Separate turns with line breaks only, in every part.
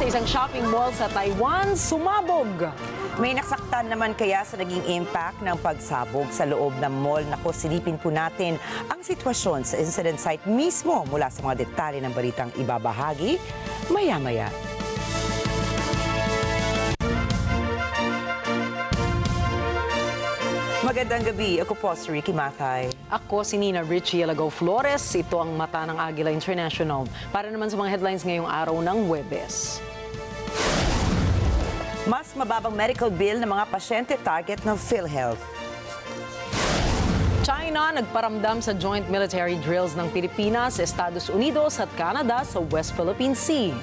isang shopping mall sa Taiwan, sumabog.
May nasaktan naman kaya sa naging impact ng pagsabog sa loob ng mall? Naku, silipin po natin ang sitwasyon sa incident site mismo mula sa mga detalye ng balitang ibabahagi maya-maya. Magandang gabi. Ako po si Rikki Mathay.
Ako si Rikki Alagao Flores. Ito ang mata ng Agila International. Para naman sa mga headlines ngayong araw ng Huwebes.
Mas mababang medical bill ng mga pasyente target ng PhilHealth.
China nagparamdam sa joint military drills ng Pilipinas, Estados Unidos at Canada sa West Philippine Sea.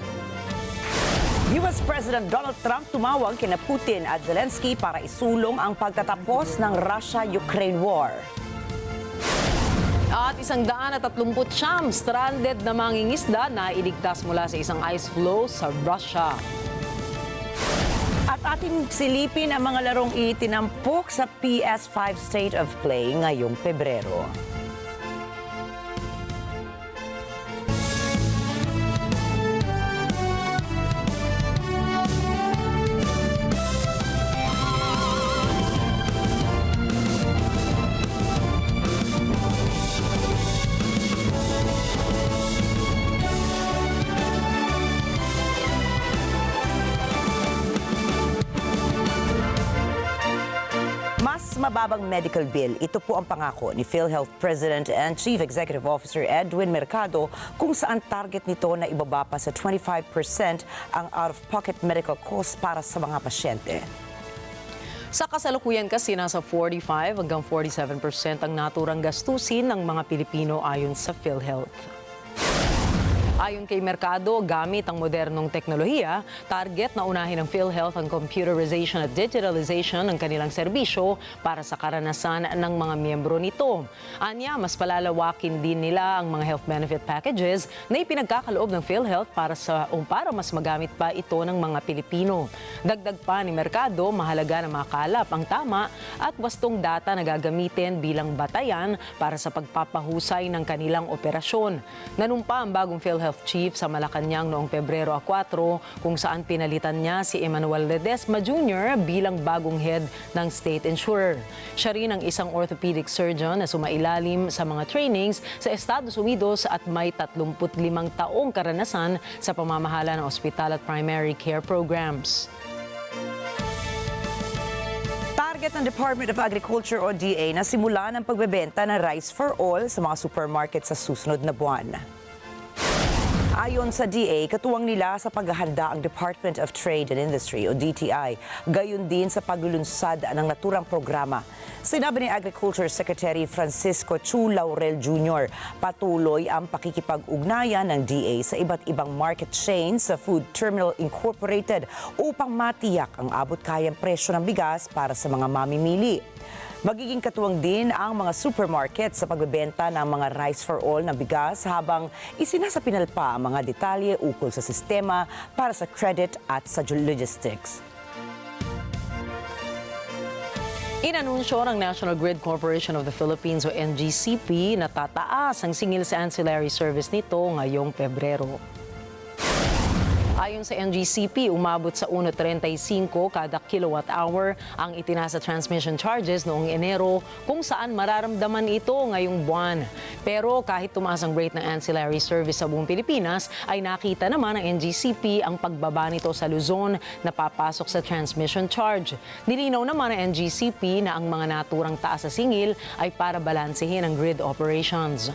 US President Donald Trump tumawag kina Putin at Zelensky para isulong ang pagtatapos ng Russia-Ukraine war.
At 139 stranded na mangingisda na iligtas mula sa isang ice floe sa Russia.
At ating silipin ang mga larong itinampok sa PS5 State of Play ngayong Pebrero. Mababang medical bill. Ito po ang pangako ni PhilHealth President and Chief Executive Officer Edwin Mercado kung saan target nito na ibaba pa sa 25% ang out-of-pocket medical costs para sa mga pasyente.
Sa kasalukuyan kasi nasa 45 hanggang 47% ang naturang gastusin ng mga Pilipino ayon sa PhilHealth. Ayon kay Mercado, gamit ang modernong teknolohiya, target na unahin ng PhilHealth ang computerization at digitalization ng kanilang serbisyo para sa karanasan ng mga miyembro nito. Anya, mas palalawakin din nila ang mga health benefit packages na ipinagkakaloob ng PhilHealth para mas magamit pa ito ng mga Pilipino. Dagdag pa ni Mercado, mahalaga na makalap ang tama at wastong data na gagamitin bilang batayan para sa pagpapahusay ng kanilang operasyon. Nanumpa ang bagong PhilHealth Chief sa Malacanang noong Pebrero 4 kung saan pinalitan niya si Emmanuel Ledesma Jr. bilang bagong head ng state insurer. Siya rin ang isang orthopedic surgeon na sumailalim sa mga trainings sa Estados Unidos at may 35 taong karanasan sa pamamahala ng ospital at primary care programs.
Target ng Department of Agriculture o DA na simulan ang pagbebenta ng rice for all sa mga supermarket sa susunod na buwan. Ayon sa DA, katuwang nila sa paghahanda ang Department of Trade and Industry o DTI, gayon din sa paglulunsad ng naturang programa. Sinabi ni Agriculture Secretary Francisco Chu Laurel Jr., patuloy ang pakikipag-ugnayan ng DA sa iba't ibang market chains sa Food Terminal Incorporated upang matiyak ang abot-kayang presyo ng bigas para sa mga mamimili. Magiging katuwang din ang mga supermarket sa pagbebenta ng mga rice for all na bigas habang isinasapinal pa ang mga detalye ukol sa sistema para sa credit at sa logistics.
Inanunsyo ng National Grid Corporation of the Philippines o NGCP na tataas ang singil sa ancillary service nito ngayong Pebrero. Ayon sa NGCP, umabot sa 1.35 kada kilowatt-hour ang itinasa transmission charges noong Enero kung saan mararamdaman ito ngayong buwan. Pero kahit tumaas ang rate ng ancillary service sa buong Pilipinas, ay nakita naman ng NGCP ang pagbaba nito sa Luzon na papasok sa transmission charge. Nilinaw naman ng NGCP na ang mga naturang taas sa singil ay para balansehin ang grid operations.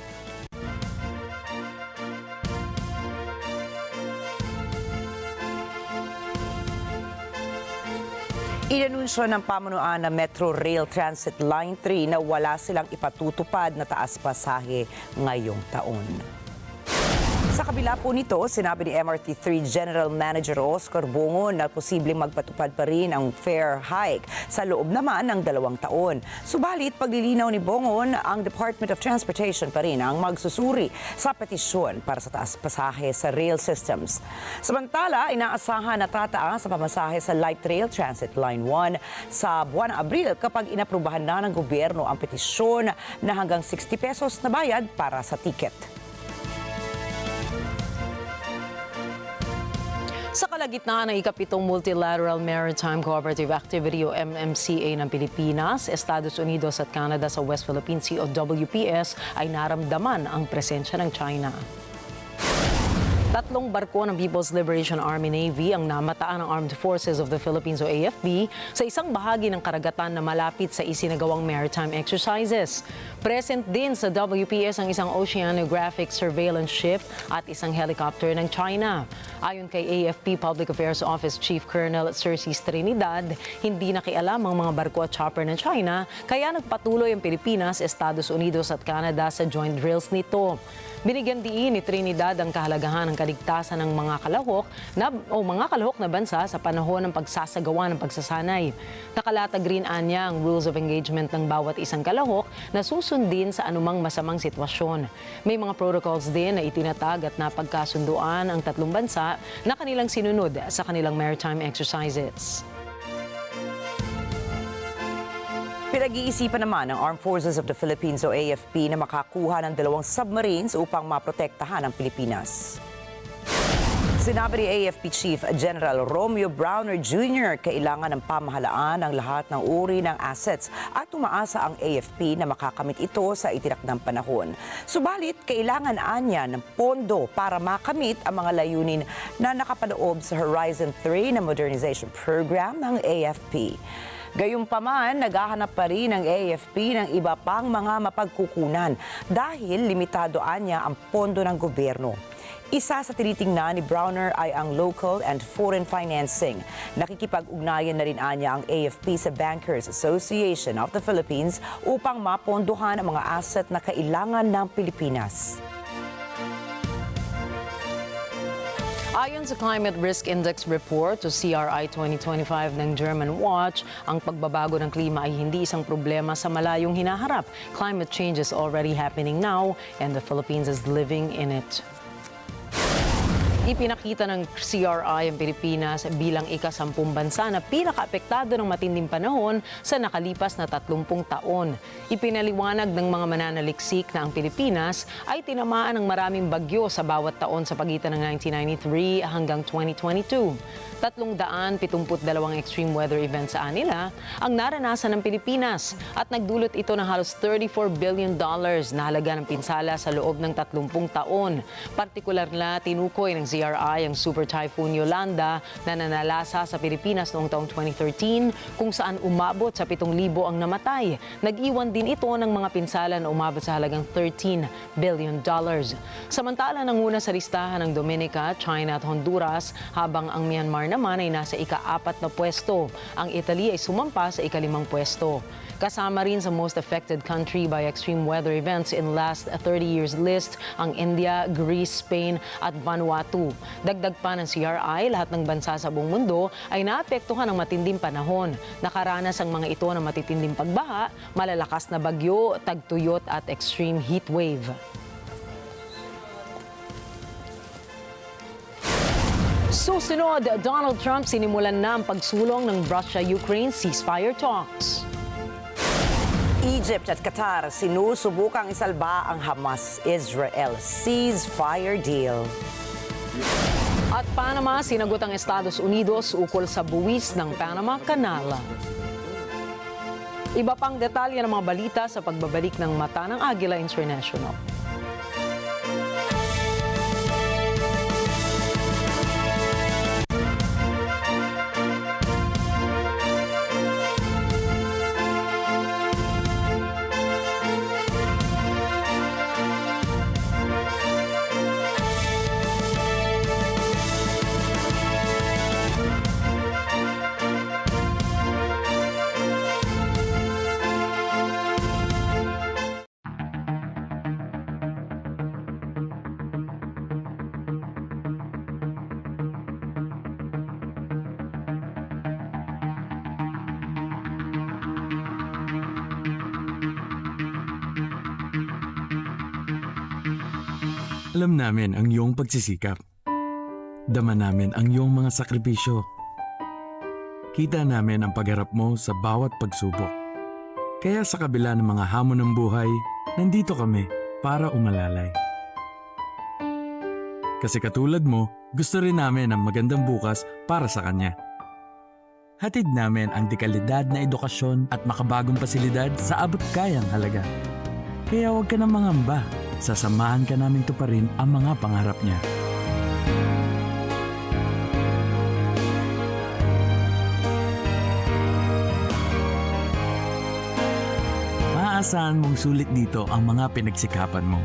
Inanunsyo ng pamunuan ng Metro Rail Transit Line 3 na wala silang ipatutupad na taas pasahe ngayong taon. Sa kabila po nito, sinabi ni MRT3 General Manager Oscar Bungo na posibleng magpatupad pa rin ang fare hike sa loob naman ng 2 taon. Subalit, paglilinaw ni Bungo, ang Department of Transportation pa rin ang magsusuri sa petisyon para sa taas pasahe sa rail systems. Samantala, inaasahan na tataas sa pamasahe sa Light Rail Transit Line 1 sa buwan ng Abril kapag inaprubahan na ng gobyerno ang petisyon na hanggang 60 pesos na bayad para sa tiket.
Sa kalagitnaan ng ikapitong Multilateral Maritime Cooperative Activity o MMCA ng Pilipinas, Estados Unidos at Canada sa West Philippine Sea o WPS ay naramdaman ang presensya ng China. 3 barko ng People's Liberation Army Navy ang namataan ng Armed Forces of the Philippines o AFP sa isang bahagi ng karagatan na malapit sa isinagawang maritime exercises. Present din sa WPS ang isang oceanographic surveillance ship at isang helicopter ng China. Ayon kay AFP Public Affairs Office Chief Colonel Cersei Trinidad, hindi nakialam ang mga barko at chopper ng China kaya nagpatuloy ang Pilipinas, Estados Unidos at Canada sa joint drills nito. Binigyan diin ni Trinidad ang kahalagahan ng kaligtasan ng mga kalahok na bansa sa panahon ng pagsasagawa ng pagsasanay. Nakalatag rin anya ang rules of engagement ng bawat isang kalahok na susundin sa anumang masamang sitwasyon. May mga protocols din na itinatag at napagkasunduan ang 3 bansa na kanilang sinunod sa kanilang maritime exercises.
Pinag-iisipan naman ng Armed Forces of the Philippines o AFP na makakuha ng 2 submarines upang maprotektahan ang Pilipinas. Sinabi ni AFP Chief General Romeo Browner Jr. kailangan ng pamahalaan ang lahat ng uri ng assets at umaasa ang AFP na makakamit ito sa itinakdang panahon. Subalit, kailangan anya ng pondo para makamit ang mga layunin na nakapaloob sa Horizon 3 na modernization program ng AFP. Gayunpaman, naghahanap pa rin ang AFP ng iba pang mga mapagkukunan dahil limitado anya ang pondo ng gobyerno. Isa sa tinitingnan ni Browner ay ang local and foreign financing. Nakikipag-ugnayan na rin anya ang AFP sa Bankers Association of the Philippines upang mapondohan ang mga asset na kailangan ng Pilipinas.
Ayon sa Climate Risk Index Report o CRI 2025 ng German Watch, ang pagbabago ng klima ay hindi isang problema sa malayong hinaharap. Climate change is already happening now and the Philippines is living in it. Ipinakita ng CRI ang Pilipinas bilang ika-10 bansa na pinakaapektado ng matinding panahon sa nakalipas na 30 taon. Ipinaliwanag ng mga mananaliksik na ang Pilipinas ay tinamaan ng maraming bagyo sa bawat taon sa pagitan ng 1993 hanggang 2022. 372 extreme weather events sa nila ang naranasan ng Pilipinas at nagdulot ito ng halos $34 billion na halaga ng pinsala sa loob ng 30 taon. Partikular na tinukoy ng CRI ang Super Typhoon Yolanda na nanalasa sa Pilipinas noong taong 2013 kung saan umabot sa 7,000 ang namatay. Nag-iwan din ito ng mga pinsala na umabot sa halagang $13 billion. Samantala nanguna sa listahan ng Dominica, China at Honduras habang ang Myanmar naman ay nasa ika-4 na pwesto. Ang Italy ay sumampa sa ika-5 pwesto. Kasama rin sa most affected country by extreme weather events in last 30 years list ang India, Greece, Spain at Vanuatu. Dagdag pa ng CRI, lahat ng bansa sa buong mundo ay naapektuhan ng matinding panahon. Nakaranas ang mga ito ng matitinding pagbaha, malalakas na bagyo, tagtuyot at extreme heat wave. Susunod, Donald Trump sinimulan na ang pagsulong ng Russia-Ukraine ceasefire talks.
Egypt at Qatar sinusubukang isalba ang Hamas-Israel ceasefire deal.
At Panama, sinagot ang Estados Unidos ukol sa buwis ng Panama Canal. Iba pang detalye ng mga balita sa pagbabalik ng mata ng Agila International.
Alam namin ang iyong pagsisikap. Dama namin ang iyong mga sakripisyo. Kita namin ang pagharap mo sa bawat pagsubok. Kaya sa kabila ng mga hamon ng buhay, nandito kami para umalalay. Kasi katulad mo, Gusto rin namin ang magandang bukas para sa kanya. Hatid namin ang dekalidad na edukasyon at makabagong pasilidad sa abot kayang halaga. Kaya huwag ka nang mangamba. Sasamahan ka namin tuparin ang mga pangarap niya. Maaasahan mong sulit dito ang mga pinagsikapan mo.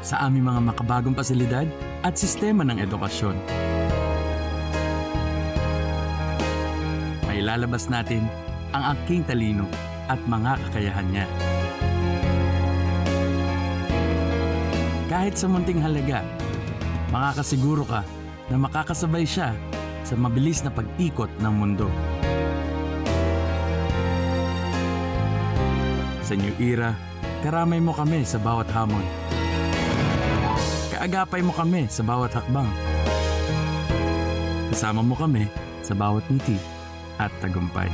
Sa aming mga makabagong pasilidad at sistema ng edukasyon. Mailalabas natin ang aking talino at mga kakayahan niya. Kahit sa munting halaga, makakasiguro ka na makakasabay siya sa mabilis na pag-ikot ng mundo. Sa new era, karamay mo kami sa bawat hamon. Kaagapay mo kami sa bawat hakbang. Kasama mo kami sa bawat ngiti at tagumpay.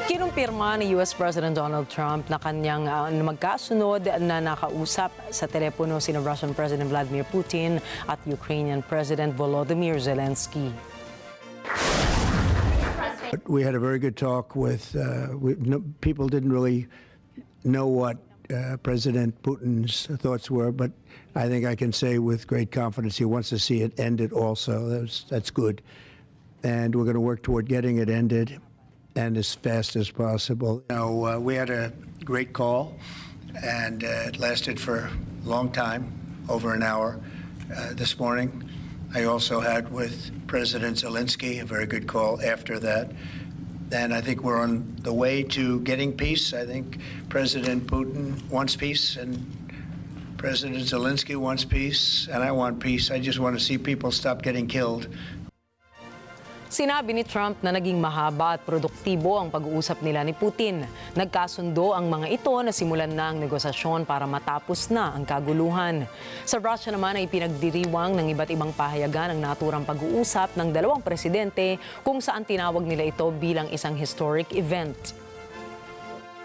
Kinumpirma ni US President Donald Trump na kanyang magkasunod na nakausap sa telepono sina Russian President Vladimir Putin at Ukrainian President Volodymyr Zelensky.
We had a very good talk with, people didn't really know what President Putin's thoughts were, but I think I can say with great confidence he wants to see it ended also. That's good. And we're going to work toward getting it ended and as fast as possible. We had a great call, and it lasted for a long time, over an hour this morning. I also had with President Zelensky a very good call after that. And I think we're on the way to getting peace. I think President Putin wants peace, and President Zelensky wants peace, and I want peace. I just want to see people stop getting killed.
Sinabi ni Trump na naging mahaba at produktibo ang pag-uusap nila ni Putin. Nagkasundo ang mga ito na simulan na ang negosasyon para matapos na ang kaguluhan. Sa Russia naman ay pinagdiriwang ng iba't ibang pahayagan ang naturang pag-uusap ng dalawang presidente kung saan tinawag nila ito bilang isang historic event.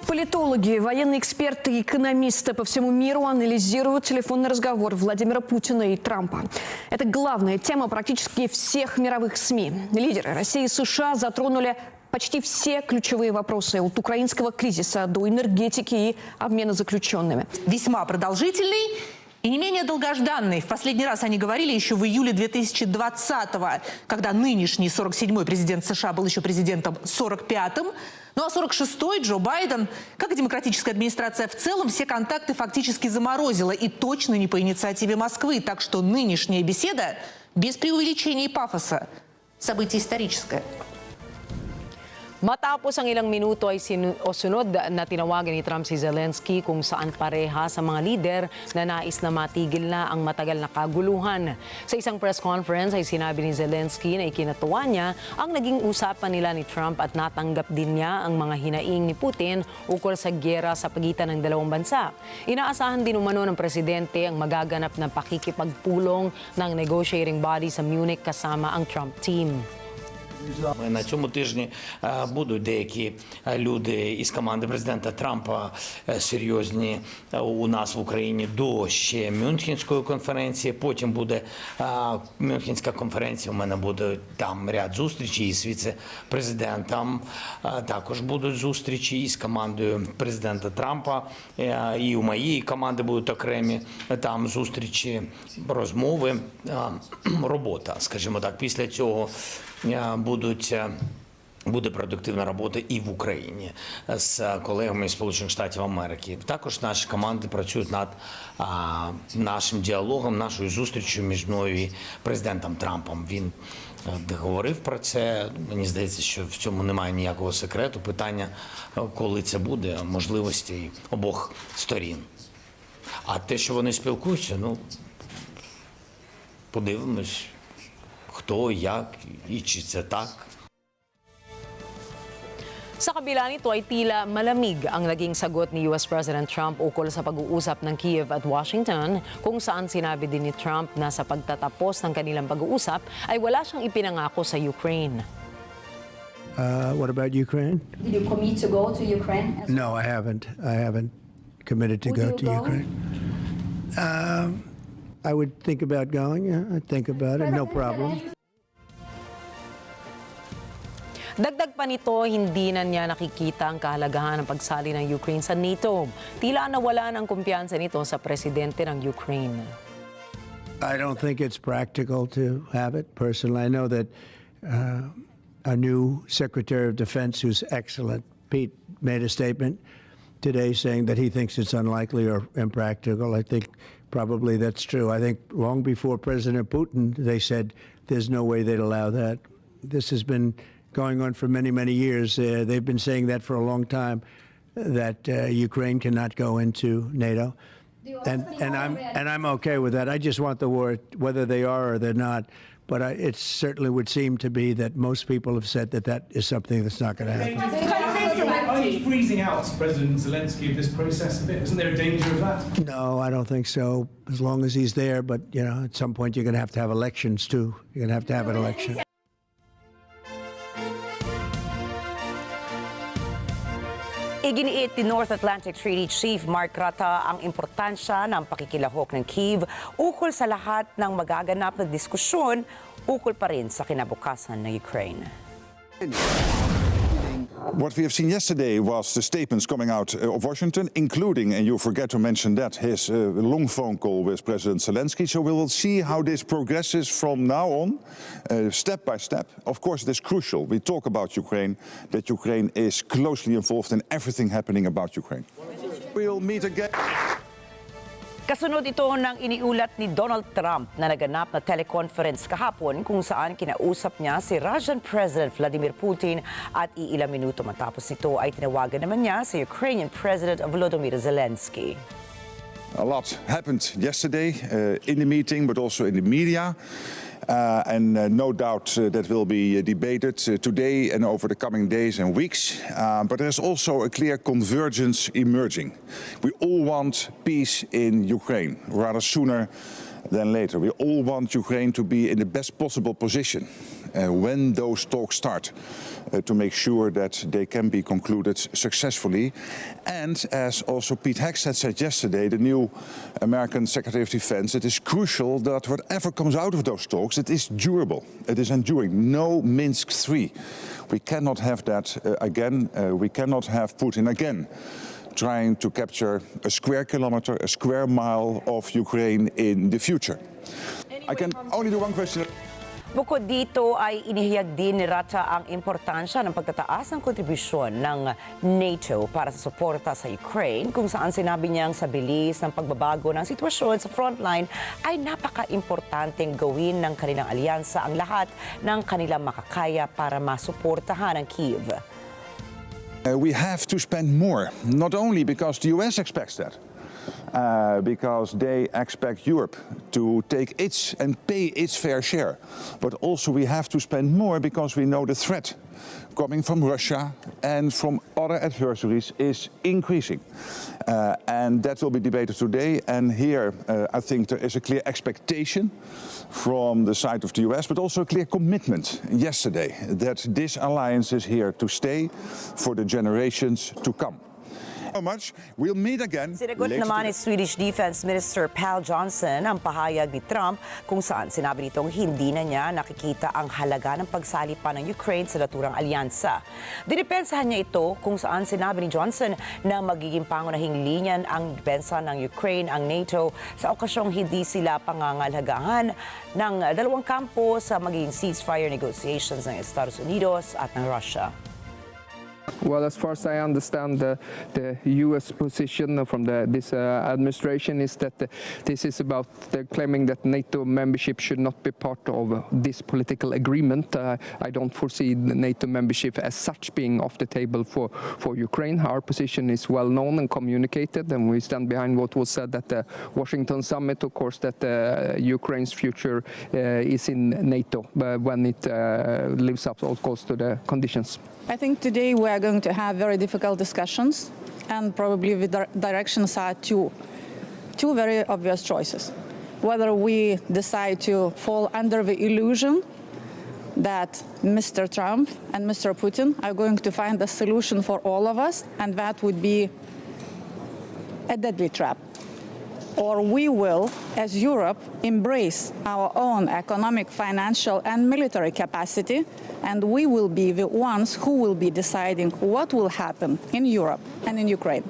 Политологи, военные эксперты и экономисты по всему миру анализируют телефонный разговор Владимира Путина и Трампа. Это главная тема практически всех мировых СМИ. Лидеры России и США затронули почти все ключевые вопросы от украинского кризиса до энергетики и обмена заключенными.
Весьма продолжительный и не менее долгожданный. В последний раз они говорили еще в июле 2020-го, когда нынешний 47-й президент США был еще президентом 45-м. Ну а 46-й Джо Байден, как и демократическая администрация в целом, все контакты фактически заморозила. И точно не по инициативе Москвы. Так что нынешняя беседа без преувеличения и пафоса. Событие историческое.
Matapos ang ilang minuto ay sunod na tinawagan ni Trump si Zelensky kung saan pareha sa mga lider na nais na matigil na ang matagal na kaguluhan. Sa isang press conference ay sinabi ni Zelensky na ikinatuwa niya ang naging usapan nila ni Trump at natanggap din niya ang mga hinaing ni Putin ukol sa gyera sa pagitan ng dalawang bansa. Inaasahan din umano ng presidente ang magaganap na pakikipagpulong ng negotiating body sa Munich kasama ang Trump team.
На цьому тижні будуть деякі люди із команди президента Трампа серйозні у нас в Україні до ще Мюнхенської конференції. Потім буде Мюнхенська конференція, у мене буде там ряд зустрічей із віце-президентом. Також будуть зустрічі із командою президента Трампа. І у моєї команди будуть окремі там зустрічі, розмови, робота, скажімо так. Після цього буде продуктивна робота і в Україні з колегами із Сполучених Штатів Америки. Також наші команди працюють над нашим діалогом, нашою зустрічю між мною і президентом Трампом. Він говорив про це. Мені здається, що в цьому немає ніякого секрету. Питання, коли це буде, можливості обох сторін. А те, що вони спілкуються, подивимось. Хто, як і чи це так.
Sa kabila nito ay tila malamig ang naging sagot ni US President Trump ukol sa pag-uusap ng Kiev at Washington, kung saan sinabi din ni Trump na sa pagtatapos ng kanilang pag-uusap ay wala siyang ipinangako sa Ukraine.
What about Ukraine?
Did you commit to go to Ukraine?
No, I haven't. I haven't committed to
Would
go
you
to
go?
Ukraine. I would think about going. Yeah, I'd think about it. No problem.
Dagdag pa nito, hindi na niya nakikita ang kahalagahan ng pagsali ng Ukraine sa NATO. Tila nawala ng kumpiyansa nito sa presidente ng Ukraine.
I don't think it's practical to have it personally. I know that our new Secretary of Defense, who's excellent, Pete, made a statement today saying that he thinks it's unlikely or impractical. I think probably that's true. I think long before President Putin, they said there's no way they'd allow that. This has been going on for many, many years. They've been saying that for a long time, that Ukraine cannot go into NATO. And I'm okay with that. I just want the war, whether they are or they're not. But it certainly would seem to be that most people have said that that is something that's not going to happen.
Are you freezing out President Zelensky of this process a bit? Isn't there a danger of that?
No, I don't think so. As long as he's there, but you know, at some point you're going to have elections too. You're going to have an election.
Iginiit ni North Atlantic Treaty Chief Mark Rutte ang importansya ng pakikilahok ng Kyiv ukol sa lahat ng magaganap na diskusyon ukol pa rin sa kinabukasan ng Ukraine.
What we have seen yesterday was the statements coming out of Washington, including, and you forget to mention that, his long phone call with President Zelensky. So we will see how this progresses from now on, step by step. Of course, it is crucial. We talk about Ukraine, that Ukraine is closely involved in everything happening about Ukraine. We'll meet again.
Kasunod ito ng iniulat ni Donald Trump na naganap na teleconference kahapon kung saan kinausap niya si Russian President Vladimir Putin at iilang minuto matapos nito ay tinawagan naman niya si Ukrainian President Volodymyr Zelensky.
A lot happened yesterday in the meeting, but also in the media. No doubt that will be debated today and over the coming days and weeks. But there's also a clear convergence emerging. We all want peace in Ukraine, rather sooner than later. We all want Ukraine to be in the best possible position when those talks start, to make sure that they can be concluded successfully. And as also Pete Hegseth said yesterday, the new American Secretary of Defense, it is crucial that whatever comes out of those talks, it is durable, it is enduring. No Minsk III. We cannot have that again. We cannot have Putin again trying to capture a square kilometer, a square mile of Ukraine in the future. I can only do one question.
Bukod dito ay inihayag din ni Rutte ang importansya ng pagtataas ng kontribusyon ng NATO para sa suporta sa Ukraine, kung saan sinabi niyang sa bilis ng pagbabago ng sitwasyon sa frontline ay napaka-importanteng gawin ng kanilang alyansa ang lahat ng kanilang makakaya para masuportahan ang Kyiv.
We have to spend more, not only because the US expects that, because they expect Europe to take its and pay its fair share. But also we have to spend more because we know the threat coming from Russia and from other adversaries is increasing. And that will be debated today. And here I think there is a clear expectation from the side of the US, but also a clear commitment yesterday that this alliance is here to stay for the generations to come. Much. We'll meet again.
Sinagot naman ni Swedish Defense Minister Pal Johnson ang pahayag ni Trump kung saan sinabi nitong hindi na niya nakikita ang halaga ng pagsali pa ng Ukraine sa naturang alyansa. Dinipensahan niya ito kung saan sinabi ni Johnson na magiging pangunahing linyan ang depensa ng Ukraine ang NATO sa okasyong hindi sila pangangalhagahan ng dalawang kampo sa magiging ceasefire negotiations ng Estados Unidos at ng Russia.
Well, as far as I understand, the U.S. position from this administration is that this is about claiming that NATO membership should not be part of this political agreement. I don't foresee the NATO membership as such being off the table for Ukraine. Our position is well known and communicated, and we stand behind what was said at the Washington summit, of course, that Ukraine's future is in NATO when it lives up, of course, to the conditions.
I think today we are going to have very difficult discussions, and probably the directions are two very obvious choices. Whether we decide to fall under the illusion that Mr. Trump and Mr. Putin are going to find a solution for all of us, and that would be a deadly trap. Or we will, as Europe, embrace our own economic, financial, and military capacity, and we will be the ones who will be deciding what will happen in Europe and in Ukraine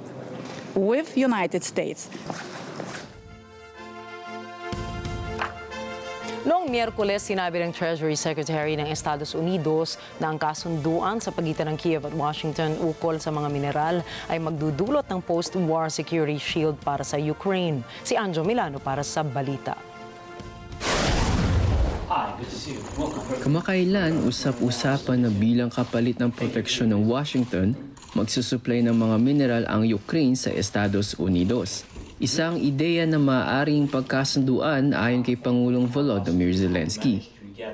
with United States.
Noong Miyerkules, sinabi ng Treasury Secretary ng Estados Unidos na ang kasunduan sa pagitan ng Kiev at Washington ukol sa mga mineral ay magdudulot ng post-war security shield para sa Ukraine. Si Anjo Milano para sa balita.
Kamakailan, usap-usapan na bilang kapalit ng proteksyon ng Washington, magsusupply ng mga mineral ang Ukraine sa Estados Unidos. Isang ideya na maaaring pagkasunduan ayon kay Pangulong Volodymyr Zelensky.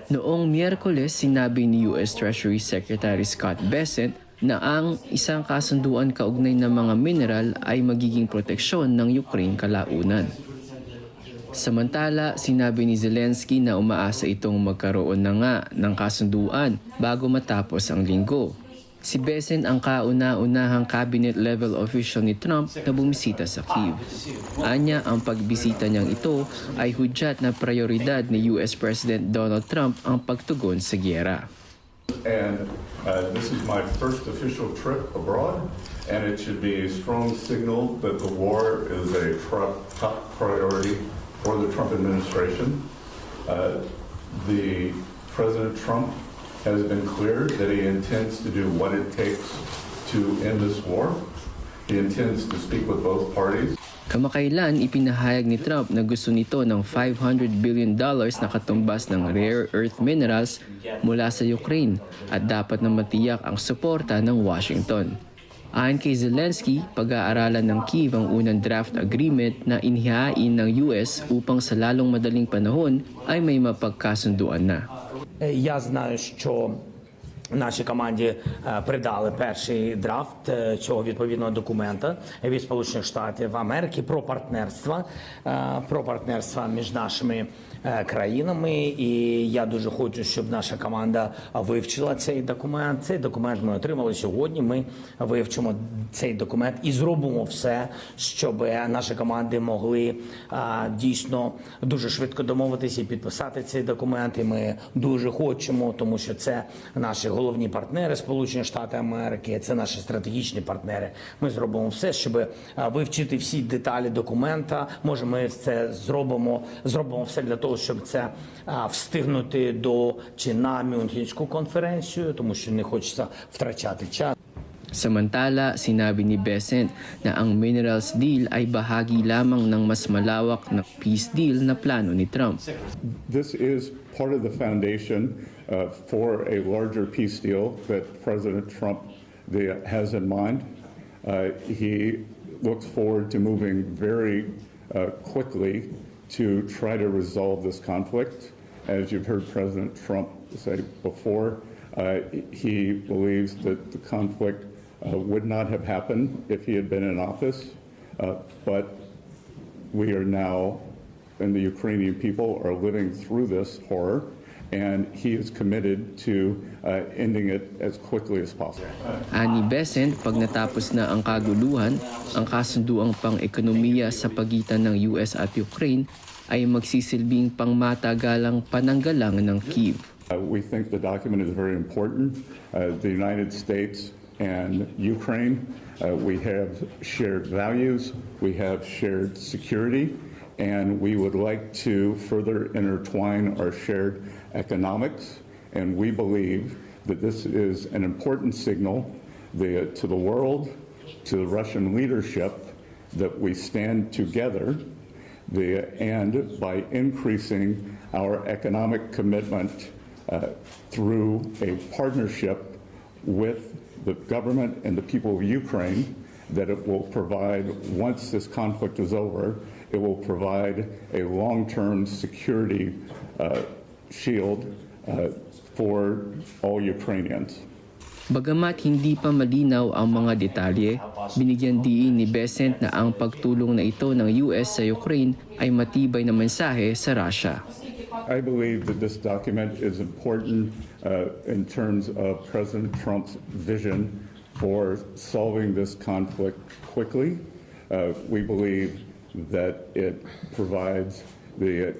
Noong Miyerkules, sinabi ni US Treasury Secretary Scott Bessent na ang isang kasunduan kaugnay ng mga mineral ay magiging proteksyon ng Ukraine kalaunan. Samantala, sinabi ni Zelensky na umaasa itong magkaroon na nga ng kasunduan bago matapos ang linggo. Si Bessent ang kauna-unahang cabinet-level official ni Trump na bumisita sa Kyiv. Anya, ang pagbisita niyang ito ay hudyat na prioridad ni US President Donald Trump ang pagtugon sa giyera.
And this is my first official trip abroad, and it should be a strong signal that the war is a top priority for the Trump administration. The President Trump has been clear that he intends to do what it takes to end this war. He intends to speak with both parties.
Kamakailan, ipinahayag ni Trump na gusto nito ng $500 billion na katumbas ng rare earth minerals mula sa Ukraine at dapat na matiyak ang suporta ng Washington. Ayon kay Zelensky, pag-aaralan ng Kyiv ang unang draft agreement na inihain ng US upang sa lalong madaling panahon ay may mapagkasunduan na.
Я знаю, що нашій команді придали перший драфт цього відповідного документа від Сполучених Штатів Америки про партнерство між нашими країнами. І я дуже хочу, щоб наша команда вивчила цей документ. Цей документ ми отримали сьогодні. Ми вивчимо цей документ і зробимо все, щоб наші команди могли дійсно дуже швидко домовитися і підписати цей документ. І ми дуже хочемо, тому що це наші головні партнери, Сполучені Штати Америки, це наші стратегічні партнери. Ми зробимо все, щоб вивчити всі деталі документа. Може, ми це зробимо все для того, щоб це встигнути чи на Мюнхенську конференцію, тому що не хочеться втрачати час.
Samantala, sinabi ni Bessent na ang minerals deal ay bahagi lamang ng mas malawak na peace deal na plano ni Trump.
This is part of the foundation for a larger peace deal that President Trump has in mind. He looks forward to moving very quickly to try to resolve this conflict. As you've heard President Trump say before, he believes that the conflict would not have happened if he had been in office, but we are now, and the Ukrainian people are living through this horror, and he is committed to ending it as quickly as possible.
Ani Bessent, pag natapos na ang kaguluhan, ang kasunduang pang-ekonomiya sa pagitan ng US at Ukraine ay magsisilbing pangmatagalang pananggalang ng Kyiv.
We think the document is very important. The United States and Ukraine, we have shared values, we have shared security, and we would like to further intertwine our shared economics. And we believe that this is an important signal to the world, to the Russian leadership, that we stand together, and by increasing our economic commitment through a partnership with the government and the people of Ukraine, that it will provide, once this conflict is over, it will provide a long-term security shield for all Ukrainians.
Bagamat hindi pa malinaw ang mga detalye, binigyan diin ni Besant na ang pagtulong na ito ng US sa Ukraine ay matibay na mensahe sa Russia.
I believe that this document is important in terms of President Trump's vision for solving this conflict quickly. We believe that it provides the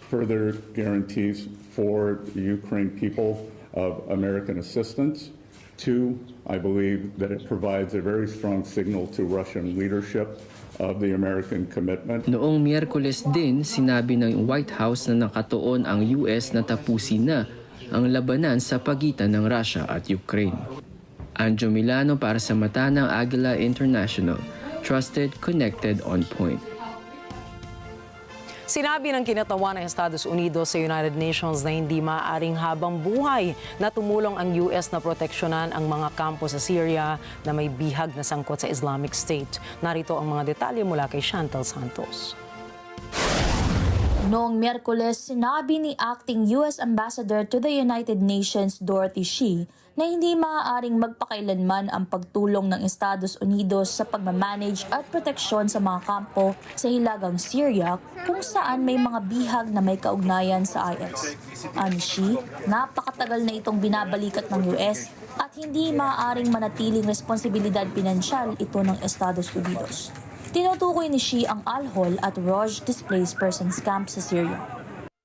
further guarantees for the Ukraine people of American assistance. Two, I believe that it provides a very strong signal to Russian leadership of the American commitment.
Noong Miyerkules din, sinabi ng White House na nakatuon ang US na tapusin na ang labanan sa pagitan ng Russia at Ukraine. Anjo Milano para sa mata ng Agila International. Trusted, connected, on point.
Sinabi ng kinatawan ng Estados Unidos sa United Nations na hindi maaaring habang buhay na tumulong ang US na proteksyonan ang mga kampo sa Syria na may bihag na sangkot sa Islamic State. Narito ang mga detalye mula kay Chantal Santos.
Noong Miyerkules, sinabi ni Acting US Ambassador to the United Nations Dorothy Shih na hindi maaaring magpakailanman ang pagtulong ng Estados Unidos sa pagmamanage at proteksyon sa mga kampo sa hilagang Syria kung saan may mga bihag na may kaugnayan sa IS. Ani Shih, napakatagal na itong binabalikat ng US at hindi maaaring manatiling responsibilidad pinansyal ito ng Estados Unidos. Tinutukoy ni Shih ang Al-Hol at Roj displaced persons camp sa Syria.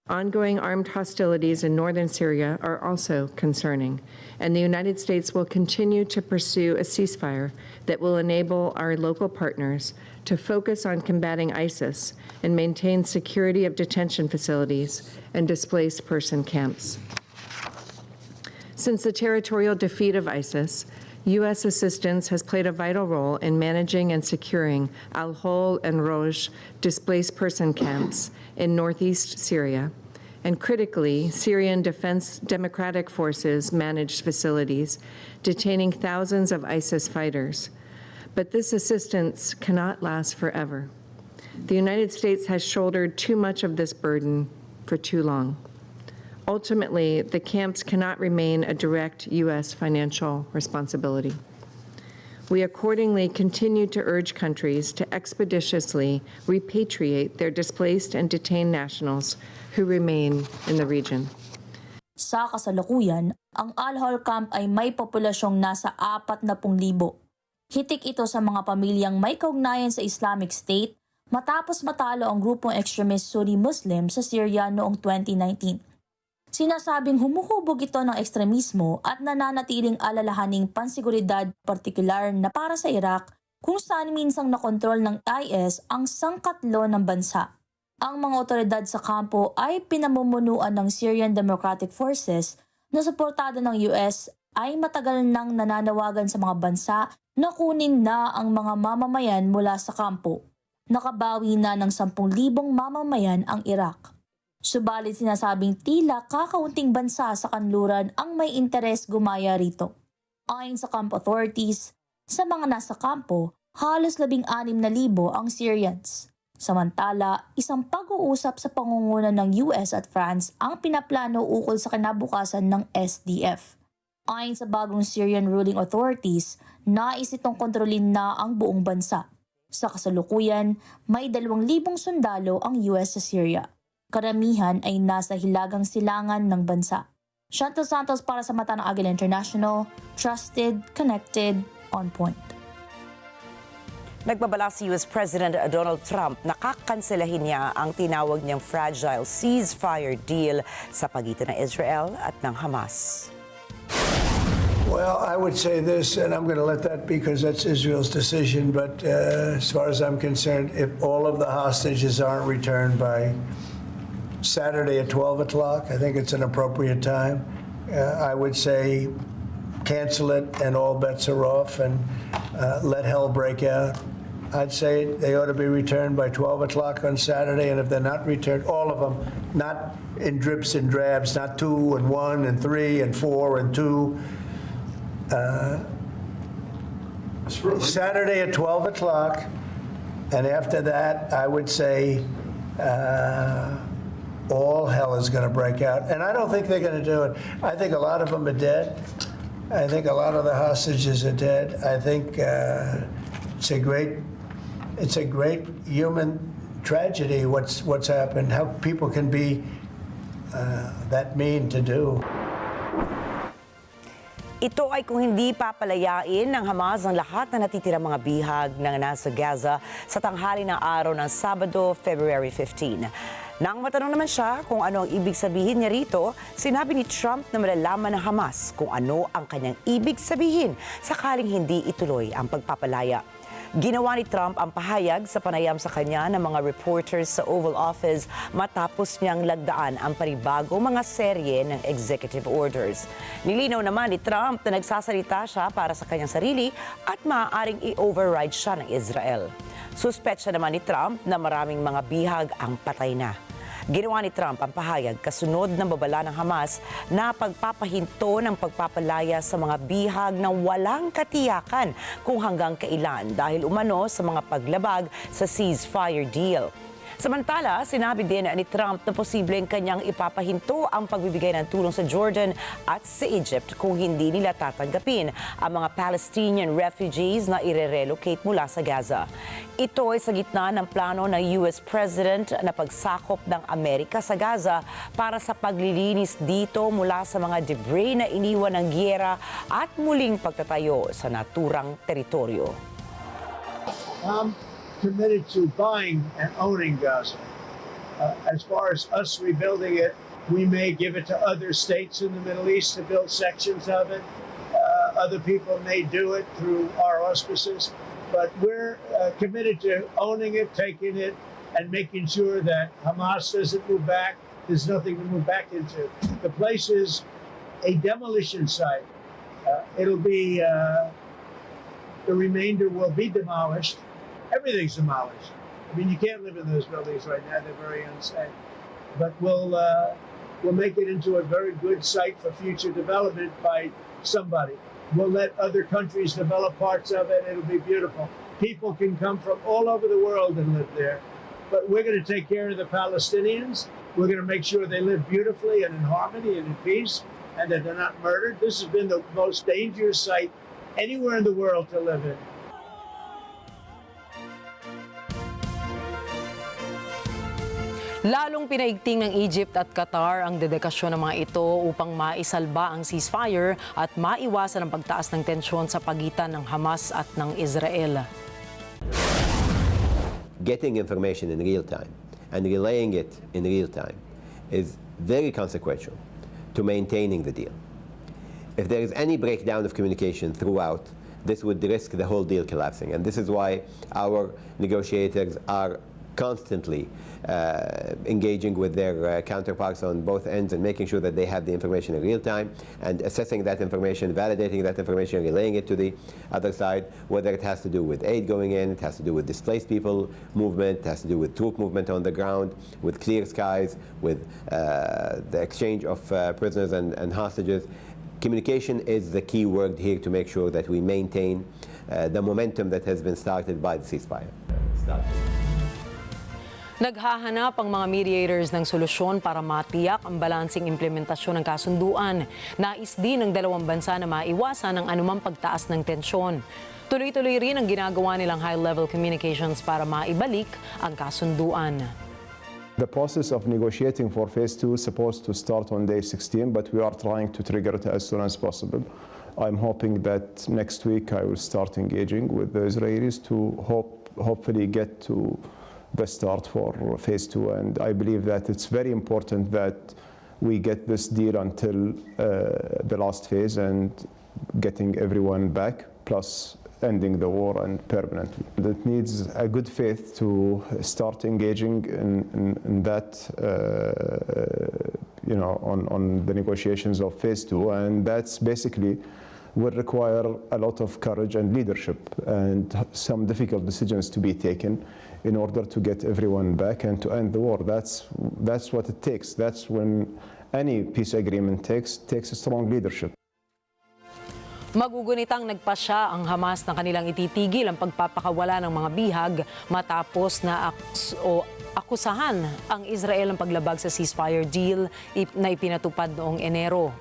Ongoing armed hostilities in northern Syria are also concerning, and the United States will continue to pursue a ceasefire that will enable our local partners to focus on combating ISIS and maintain security of detention facilities and displaced person camps. Since the territorial defeat of ISIS, U.S. assistance has played a vital role in managing and securing Al-Hol and Roj displaced person camps in northeast Syria, and critically, Syrian Defense Democratic Forces managed facilities, detaining thousands of ISIS fighters. But this assistance cannot last forever. The United States has shouldered too much of this burden for too long. Ultimately, the camps cannot remain a direct U.S. financial responsibility. We accordingly continue to urge countries to expeditiously repatriate their displaced and detained nationals who remain in the region.
Sa kasalukuyan, ang Al-Hol camp ay may populasyong nasa 40,000. Hitik ito sa mga pamilyang may kaugnayan sa Islamic State matapos matalo ang grupong extremist Sunni Muslim sa Syria noong 2019. Sinasabing humuhubog ito ng ekstremismo at nananatiling alalahaning pansiguridad partikular na para sa Iraq kung saan minsang nakontrol ng IS ang sangkatlo ng bansa. Ang mga otoridad sa kampo ay pinamumunuan ng Syrian Democratic Forces na suportado ng US ay matagal nang nananawagan sa mga bansa na kunin na ang mga mamamayan mula sa kampo. Nakabawi na ng 10,000 mamamayan ang Iraq. Subalit sinasabing tila kakaunting bansa sa kanluran ang may interes gumaya rito. Ayon sa camp authorities, sa mga nasa kampo, halos 16,000 ang Syrians. Samantala, isang pag-uusap sa pangunguna ng US at France ang pinaplano ukol sa kinabukasan ng SDF. Ayon sa bagong Syrian ruling authorities, nais itong kontrolin na ang buong bansa. Sa kasalukuyan, may 2,000 sundalo ang US sa Syria. Karamihan ay nasa hilagang silangan ng bansa. Chantal Santos para sa mata ng Agila International, trusted, connected, on point.
Nagbabala si US President Donald Trump na kakanselahin niya ang tinawag niyang fragile ceasefire deal sa pagitan ng Israel at ng Hamas.
Well, I would say this, and I'm going to let that because that's Israel's decision, but as far as I'm concerned, if all of the hostages aren't returned by Saturday at 12 o'clock, I think it's an appropriate time. I would say cancel it and all bets are off and let hell break out. I'd say they ought to be returned by 12 o'clock on Saturday, and if they're not returned, all of them, not in drips and drabs, not 2 and 1 and 3 and 4 and 2. Saturday at 12 o'clock, and after that, I would say all hell is going to break out. And I don't think they're going to do it. I think a lot of them are dead. I think a lot of the hostages are dead. I think it's a great human tragedy. What's happened? How people can be that mean to do.
Ito ay kung hindi papalayain ng Hamas ang lahat na natitirang mga bihag na nasa Gaza sa tanghali ng araw ng Sabado, February 15. Nang matanong naman siya kung ano ang ibig sabihin niya rito, sinabi ni Trump na malalaman ng Hamas kung ano ang kanyang ibig sabihin sakaling hindi ituloy ang pagpapalaya. Ginawa ni Trump ang pahayag sa panayam sa kanya ng mga reporters sa Oval Office matapos niyang lagdaan ang panibagong mga serye ng executive orders. Nilinaw naman ni Trump na nagsasalita siya para sa kanyang sarili at maaaring i-override siya ng Israel. Suspetsya naman ni Trump na maraming mga bihag ang patay na. Ginawa ni Trump ang pahayag kasunod ng babala ng Hamas na pagpapahinto ng pagpapalaya sa mga bihag na walang katiyakan kung hanggang kailan dahil umano sa mga paglabag sa ceasefire deal. Samantala, sinabi din ni Trump na posibleng kanyang ipapahinto ang pagbibigay ng tulong sa Jordan at sa Egypt kung hindi nila tatanggapin ang mga Palestinian refugees na ire-relocate mula sa Gaza. Ito ay sa gitna ng plano ng US President na pagsakop ng Amerika sa Gaza para sa paglilinis dito mula sa mga debris na iniwan ng giyera at muling pagtatayo sa naturang teritoryo.
Committed to buying and owning Gaza. As far as us rebuilding it, we may give it to other states in the Middle East to build sections of it. Other people may do it through our auspices, but we're committed to owning it, taking it, and making sure that Hamas doesn't move back. There's nothing to move back into. The place is a demolition site. It'll be, the remainder will be demolished. Everything's demolished. I mean, you can't live in those buildings right now. They're very unsafe. But we'll make it into a very good site for future development by somebody. We'll let other countries develop parts of it. It'll be beautiful. People can come from all over the world and live there. But we're going to take care of the Palestinians. We're going to make sure they live beautifully and in harmony and in peace and that they're not murdered. This has been the most dangerous site anywhere in the world to live in.
Lalong pinaigting ng Egypt at Qatar ang dedikasyon ng mga ito upang maisalba ang ceasefire at maiwasan ang pagtaas ng tensyon sa pagitan ng Hamas at ng Israel.
Getting information in real time and relaying it in real time is very consequential to maintaining the deal. If there is any breakdown of communication throughout, this would risk the whole deal collapsing. And this is why our negotiators are constantly engaging with their counterparts on both ends and making sure that they have the information in real time and assessing that information, validating that information, relaying it to the other side, whether it has to do with aid going in, it has to do with displaced people movement, it has to do with troop movement on the ground, with clear skies, with the exchange of prisoners and hostages. Communication is the key word here to make sure that we maintain the momentum that has been started by the ceasefire.
Naghahanap ang mga mediators ng solusyon para matiyak ang balansing implementasyon ng kasunduan. Nais din ng dalawang bansa na maiwasan ang anumang pagtaas ng tensyon. Tuloy-tuloy rin ang ginagawa nilang high-level communications para maibalik ang kasunduan.
The process of negotiating for phase 2 is supposed to start on day 16, but we are trying to trigger it as soon as possible. I'm hoping that next week I will start engaging with the Israelis to hopefully get to the start for phase 2, and I believe that it's very important that we get this deal until the last phase and getting everyone back, plus ending the war and permanently. It needs a good faith to start engaging in that, on the negotiations of phase 2, and that's basically will require a lot of courage and leadership and some difficult decisions to be taken in order to get everyone back and to end the war. That's what it takes. That's when any peace agreement takes strong leadership.
Magugunitang nagpasya ang Hamas na kanilang ititigil ang pagpapakawala ng mga bihag matapos na akusahan ang Israel ng paglabag sa ceasefire deal na ipinatupad noong Enero.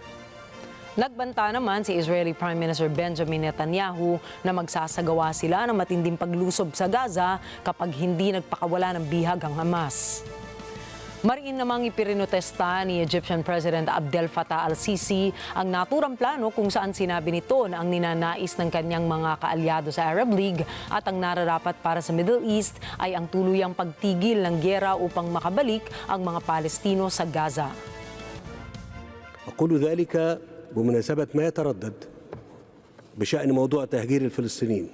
Nagbanta naman si Israeli Prime Minister Benjamin Netanyahu na magsasagawa sila ng matinding paglusob sa Gaza kapag hindi nagpakawala ng bihag ang Hamas. Mariin namang ipirinotesta ni Egyptian President Abdel Fattah al-Sisi ang naturang plano kung saan sinabi nito na ang ninanais ng kanyang mga kaalyado sa Arab League at ang nararapat para sa Middle East ay ang tuluyang pagtigil ng giyera upang makabalik ang mga Palestino sa Gaza.
أقول ذلك بمناسبة ما يتردد بشأن موضوع تهجير الفلسطينيين،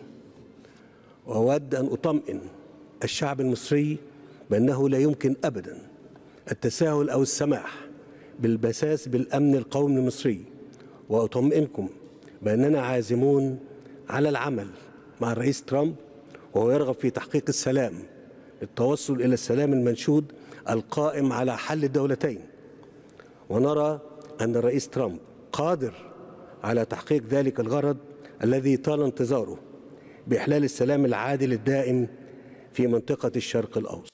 وأود أن أطمئن الشعب المصري بأنه لا يمكن أبدا التساهل أو السماح بالبساس بالأمن القومي المصري، وأطمئنكم بأننا عازمون على العمل مع الرئيس ترامب وهو يرغب في تحقيق السلام، التوصل إلى السلام المنشود القائم على حل الدولتين، ونرى أن الرئيس ترامب قادر على تحقيق ذلك الغرض الذي طال انتظاره بإحلال السلام العادل الدائم في منطقة الشرق الأوسط.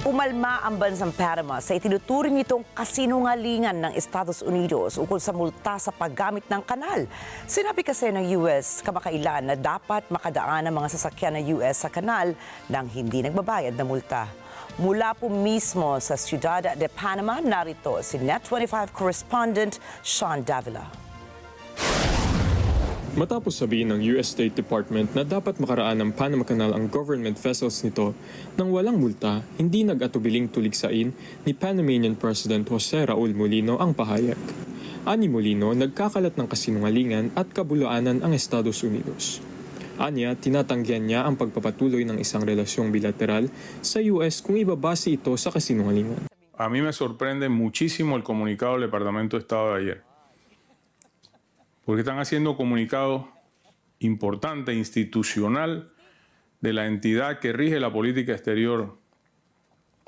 Umalma ang bansang Panama sa itinuturing nitong kasinungalingan ng Estados Unidos ukol sa multa sa paggamit ng kanal. Sinabi kasi ng US kamakailan na dapat makadaan ang mga sasakyan ng US sa kanal nang hindi nagbabayad ng multa. Mula po mismo sa Ciudad de Panama, narito si Net25 correspondent Sean Davila.
Matapos sabihin ng US State Department na dapat makaraan ng Panama Canal ang government vessels nito nang walang multa, hindi nag-atubiling tuligsain ni Panamanian President Jose Raul Mulino ang pahayag. Ani Mulino, nagkakalat ng kasinungalingan at kabuluanan ang Estados Unidos. Anya, tinatanggihan niya ang pagpapatuloy ng isang relasyong bilateral sa US kung ibabase ito sa kasinungalingan.
A mí me sorprende muchísimo el comunicado del Departamento de Estado de ayer. Porque están haciendo comunicado importante, institucional, de la entidad que rige la política exterior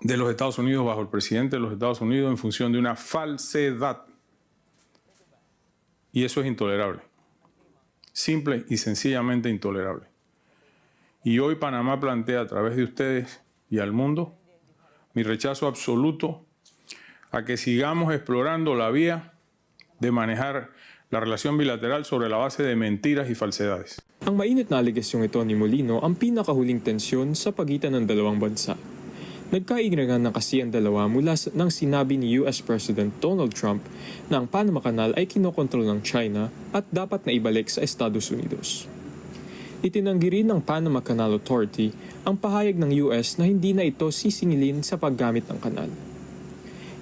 de los Estados Unidos bajo el presidente de los Estados Unidos en función de una falsedad. Y eso es intolerable. Simple y sencillamente intolerable. Y hoy Panamá plantea a través de ustedes y al mundo mi rechazo absoluto a que sigamos explorando la vía de manejar la relación bilateral sobre la base de mentiras y falsedades.
Ang mainit na alegasyong ito ni Mulino ang pinakahuling tensyon sa pagitan ng dalawang bansa. Nagkaignagan na kasi ang dalawa mula nang sinabi ni US President Donald Trump na ang Panama Canal ay kinokontrol ng China at dapat na ibalik sa Estados Unidos. Itinanggi rin ng Panama Canal Authority ang pahayag ng US na hindi na ito sisingilin sa paggamit ng kanal.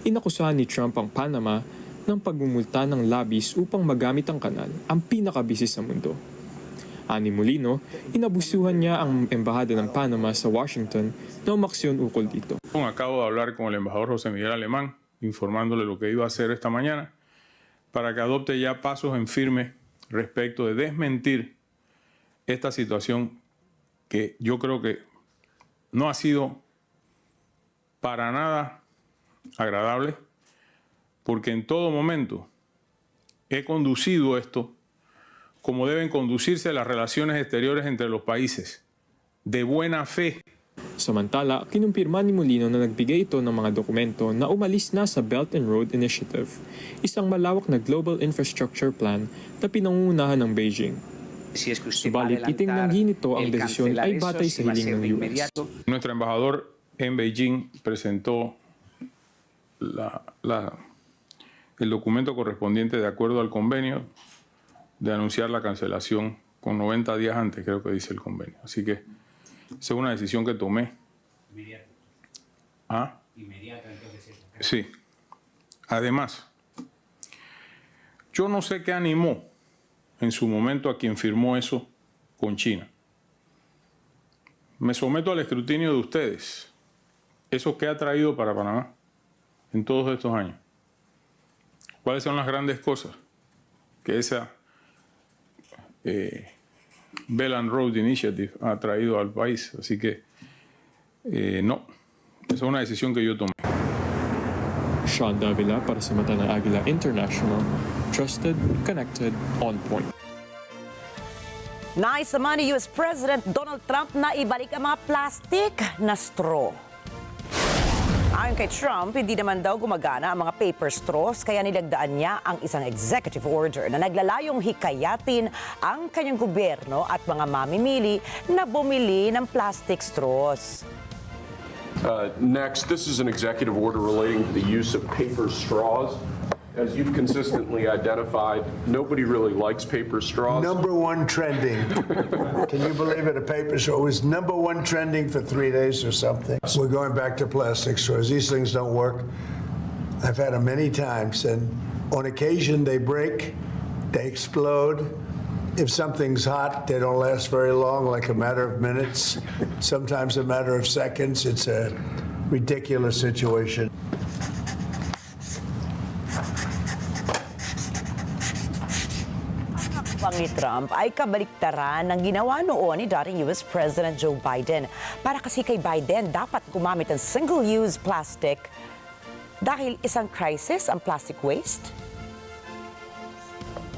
Inakusahan ni Trump ang Panama ng pagmumulta ng labis upang magamit ang kanal, ang pinakabisi sa mundo. Ani Mulino, inabusuhan niya ang embahada ng Panama sa Washington na umaksyon ukol dito.
Acabo de hablar con el embajador José Miguel Alemán, informándole lo que iba a hacer esta mañana, para que adopte ya pasos en firme respecto de desmentir esta situación que yo creo que no ha sido para nada agradable, porque en todo momento he conducido esto como deben conducirse las relaciones exteriores entre los países, de buena fe.
Samantala, kinumpirma ni Mulino na nagbigay ito ng mga dokumento na umalis na sa Belt and Road Initiative, isang malawak na global infrastructure plan na pinangungunahan ng Beijing. Subalit, itinanggi nito ang desisyon ay batay sa hiling ng US.
Nuestro embajador en Beijing presentó el documento correspondiente de acuerdo al convenio de anunciar la cancelación con 90 días antes, creo que dice el convenio. Así que esa es una decisión que tomé.
Inmediata.
¿Ah?
Inmediata, entonces.
Sí. Además, yo no sé qué animó en su momento a quien firmó eso con China. Me someto al escrutinio de ustedes. ¿Eso qué ha traído para Panamá en todos estos años? ¿Cuáles son las grandes cosas que esa Belt and Road Initiative ha traído al país? Así que no, esa es una decisión que yo tomé.
Sean Davila para sa mata ng Agila International, trusted, connected, on point.
Nais naman ni US President Donald Trump na ibalik ang mga plastic na straw. Ayon Ayon kay Trump, hindi naman daw gumagana ang mga paper straws kaya nilagdaan niya ang isang executive order na naglalayong hikayatin ang kanyang gobyerno at mga mamimili na bumili ng plastic straws.
Next, this is an executive order relating to the use of paper straws. As you've consistently identified, nobody really likes paper straws.
Number one trending. Can you believe it? A paper straw was number one trending for 3 days or something. We're going back to plastic straws. These things don't work. I've had them many times, and on occasion they break, they explode. If something's hot, they don't last very long, like a matter of minutes, sometimes a matter of seconds. It's a ridiculous situation.
Ni Trump ay kabaliktaran ng ginawa noon ni dating US President Joe Biden. Para kasi kay Biden, dapat gumamit ng single-use plastic dahil isang crisis ang plastic waste.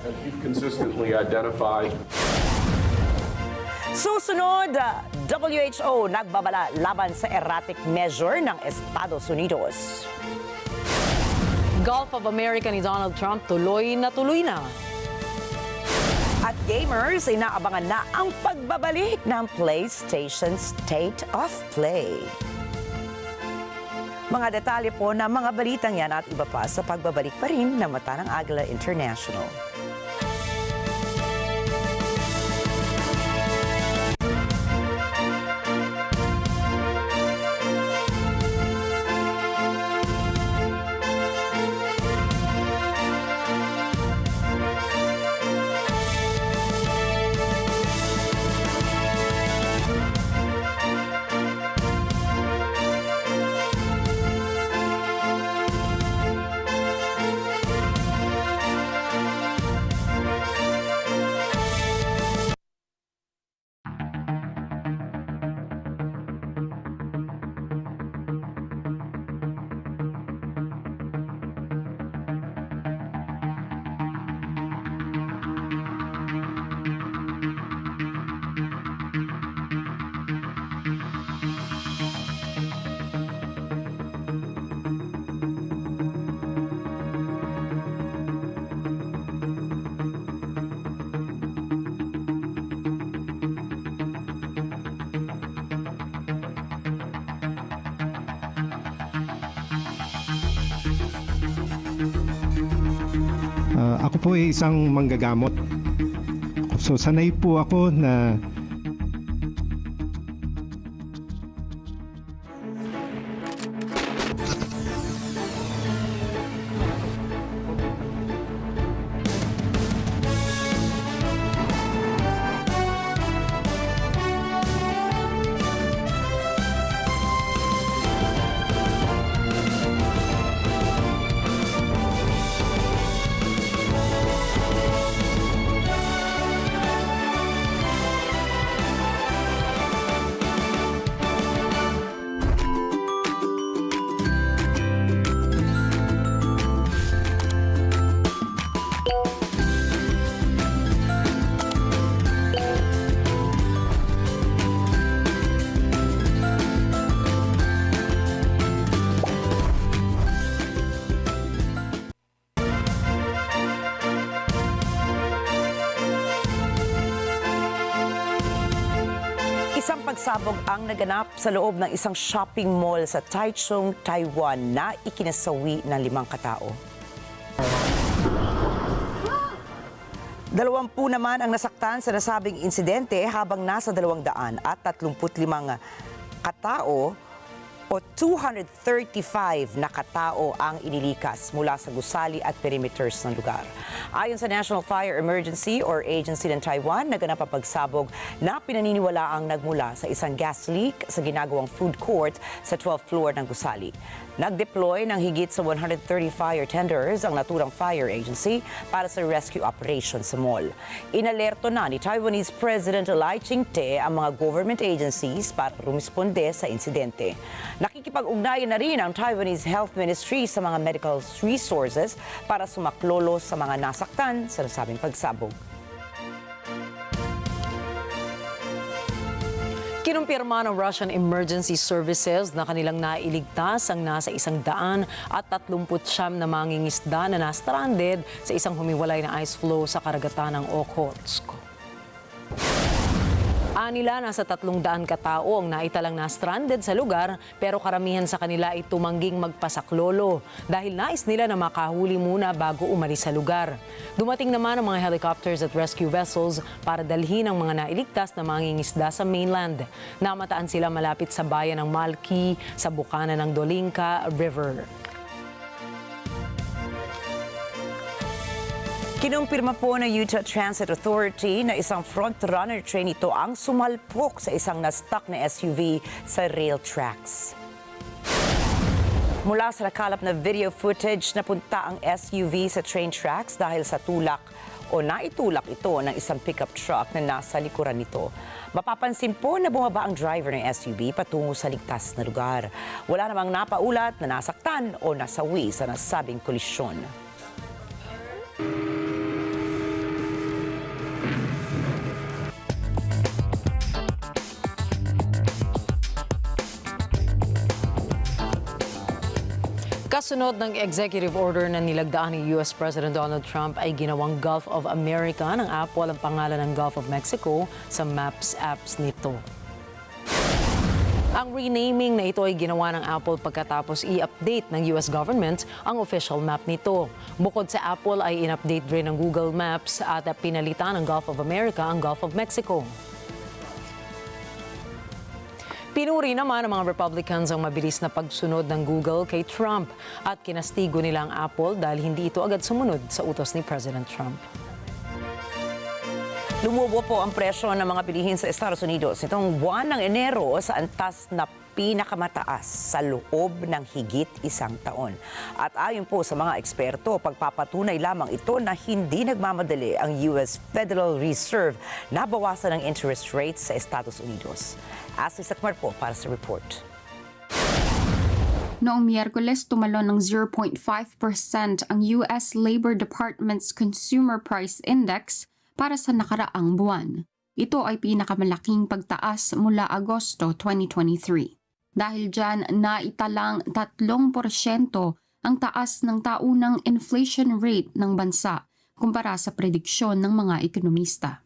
As you've consistently identified.
Susunod, WHO nagbabala laban sa erratic measure ng Estados Unidos.
Gulf of America ni Donald Trump tuloy na.
At gamers, inaabangan na ang pagbabalik ng PlayStation State of Play. Mga detalye po ng mga balitang yan at iba pa sa pagbabalik pa rin ng Mata ng Agila International.
Ako po ay isang manggagamot. So sanay po ako na
Isang pagsabog ang naganap sa loob ng isang shopping mall sa Taichung, Taiwan na ikinasawi ng 5 katao. 20 naman ang nasaktan sa nasabing insidente habang nasa 235 katao o 235 na katao ang inilikas mula sa gusali at perimeters ng lugar. Ayon sa National Fire Emergency or Agency ng Taiwan, naganap ang pagsabog na pinaniniwalaang nagmula sa isang gas leak sa ginagawang food court sa 12th floor ng gusali. Nag-deploy ng higit sa 130 fire tenders ang naturang fire agency para sa rescue operation sa mall. Inalerto na ni Taiwanese President Leighton ang mga government agencies para rumisponde sa insidente. Nakikipag-ugnayan na rin ang Taiwanese Health Ministry sa mga medical resources para sumaklolo sa mga nasaktan sa nasabing pagsabog.
Kinumpirma ng Russian Emergency Services na kanilang nailigtas ang nasa 139 na mangingisda na na-stranded sa isang humiwalay na ice floe sa karagatan ng Okhotsk. Anila, nasa 300 katao ang naitalang na-stranded sa lugar, pero karamihan sa kanila ay tumangging magpasaklolo dahil nais nila na makahuli muna bago umalis sa lugar. Dumating naman ang mga helicopters at rescue vessels para dalhin ang mga nailigtas na mangingisda sa mainland. Namataan sila malapit sa bayan ng Malki sa bukana ng Dolinka River.
Kinumpirma po ng Utah Transit Authority na isang front-runner train ito ang sumalpok sa isang na-stuck na SUV sa rail tracks. Mula sa nakalap na video footage, napunta ang SUV sa train tracks dahil sa tulak o naitulak ito ng isang pickup truck na nasa likuran nito. Mapapansin po na bumaba ang driver ng SUV patungo sa ligtas na lugar. Wala namang napaulat na nasaktan o nasawi sa nasabing kolisyon.
Kasunod ng executive order na nilagdaan ni U.S. President Donald Trump ay ginawang Gulf of America ng Apple ang pangalan ng Gulf of Mexico sa Maps apps nito. Ang renaming na ito ay ginawa ng Apple pagkatapos i-update ng U.S. government ang official map nito. Bukod sa Apple ay in-update rin ng Google Maps at pinalitan ng Gulf of America ang Gulf of Mexico. Pinuri naman ng mga Republicans ang mabilis na pagsunod ng Google kay Trump at kinastigo nila ang Apple dahil hindi ito agad sumunod sa utos ni President Trump.
Lumubo po ang presyo ng mga bilihin sa Estados Unidos nitong buwan ng Enero sa antas na pinakamataas sa loob ng higit isang taon. At ayon po sa mga eksperto, pagpapatunay lamang ito na hindi nagmamadali ang US Federal Reserve na bawasan ng interest rates sa Estados Unidos. Ashley Sakmar po para sa report.
Noong Miyerkules, tumalon ng 0.5% ang US Labor Department's Consumer Price Index para sa nakaraang buwan. Ito ay pinakamalaking pagtaas mula Agosto 2023. Dahil dyan, naitalang 3% ang taas ng taunang inflation rate ng bansa kumpara sa prediksyon ng mga ekonomista.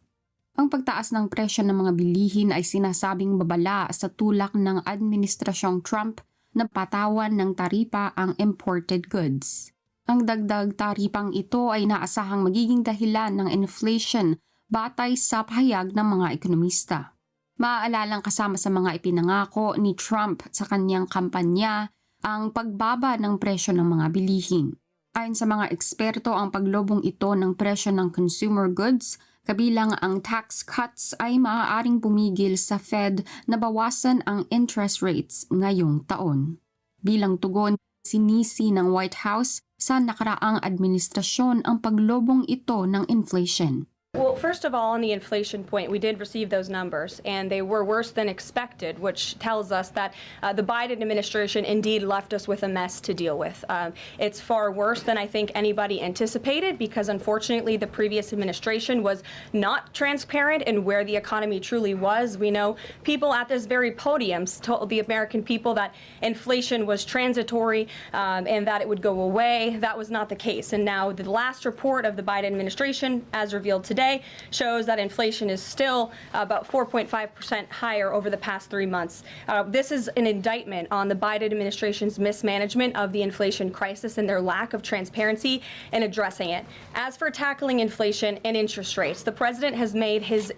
Ang pagtaas ng presyo ng mga bilihin ay sinasabing babala sa tulak ng Administrasyong Trump na patawan ng taripa ang imported goods. Ang dagdag taripang ito ay naasahang magiging dahilan ng inflation batay sa pahayag ng mga ekonomista. Maaalalang kasama sa mga ipinangako ni Trump sa kanyang kampanya ang pagbaba ng presyo ng mga bilihin. Ayon sa mga eksperto, ang paglobong ito ng presyo ng consumer goods kabilang ang tax cuts ay maaaring pumigil sa Fed na bawasan ang interest rates ngayong taon. Bilang tugon, sinisi ng White House sa nakaraang administrasyon ang paglobong ito ng inflation.
Well, first of all, on the inflation point, we did receive those numbers, and they were worse than expected, which tells us that the Biden administration indeed left us with a mess to deal with. It's far worse than I think anybody anticipated, because unfortunately the previous administration was not transparent in where the economy truly was. We know people at this very podium told the American people that inflation was transitory and that it would go away. That was not the case. And now the last report of the Biden administration, as revealed today, shows that inflation is still about 4.5% higher over the past 3 months. This is an indictment on the Biden administration's mismanagement of the inflation crisis and their lack of transparency in addressing it. As for tackling inflation and interest rates, the president has made his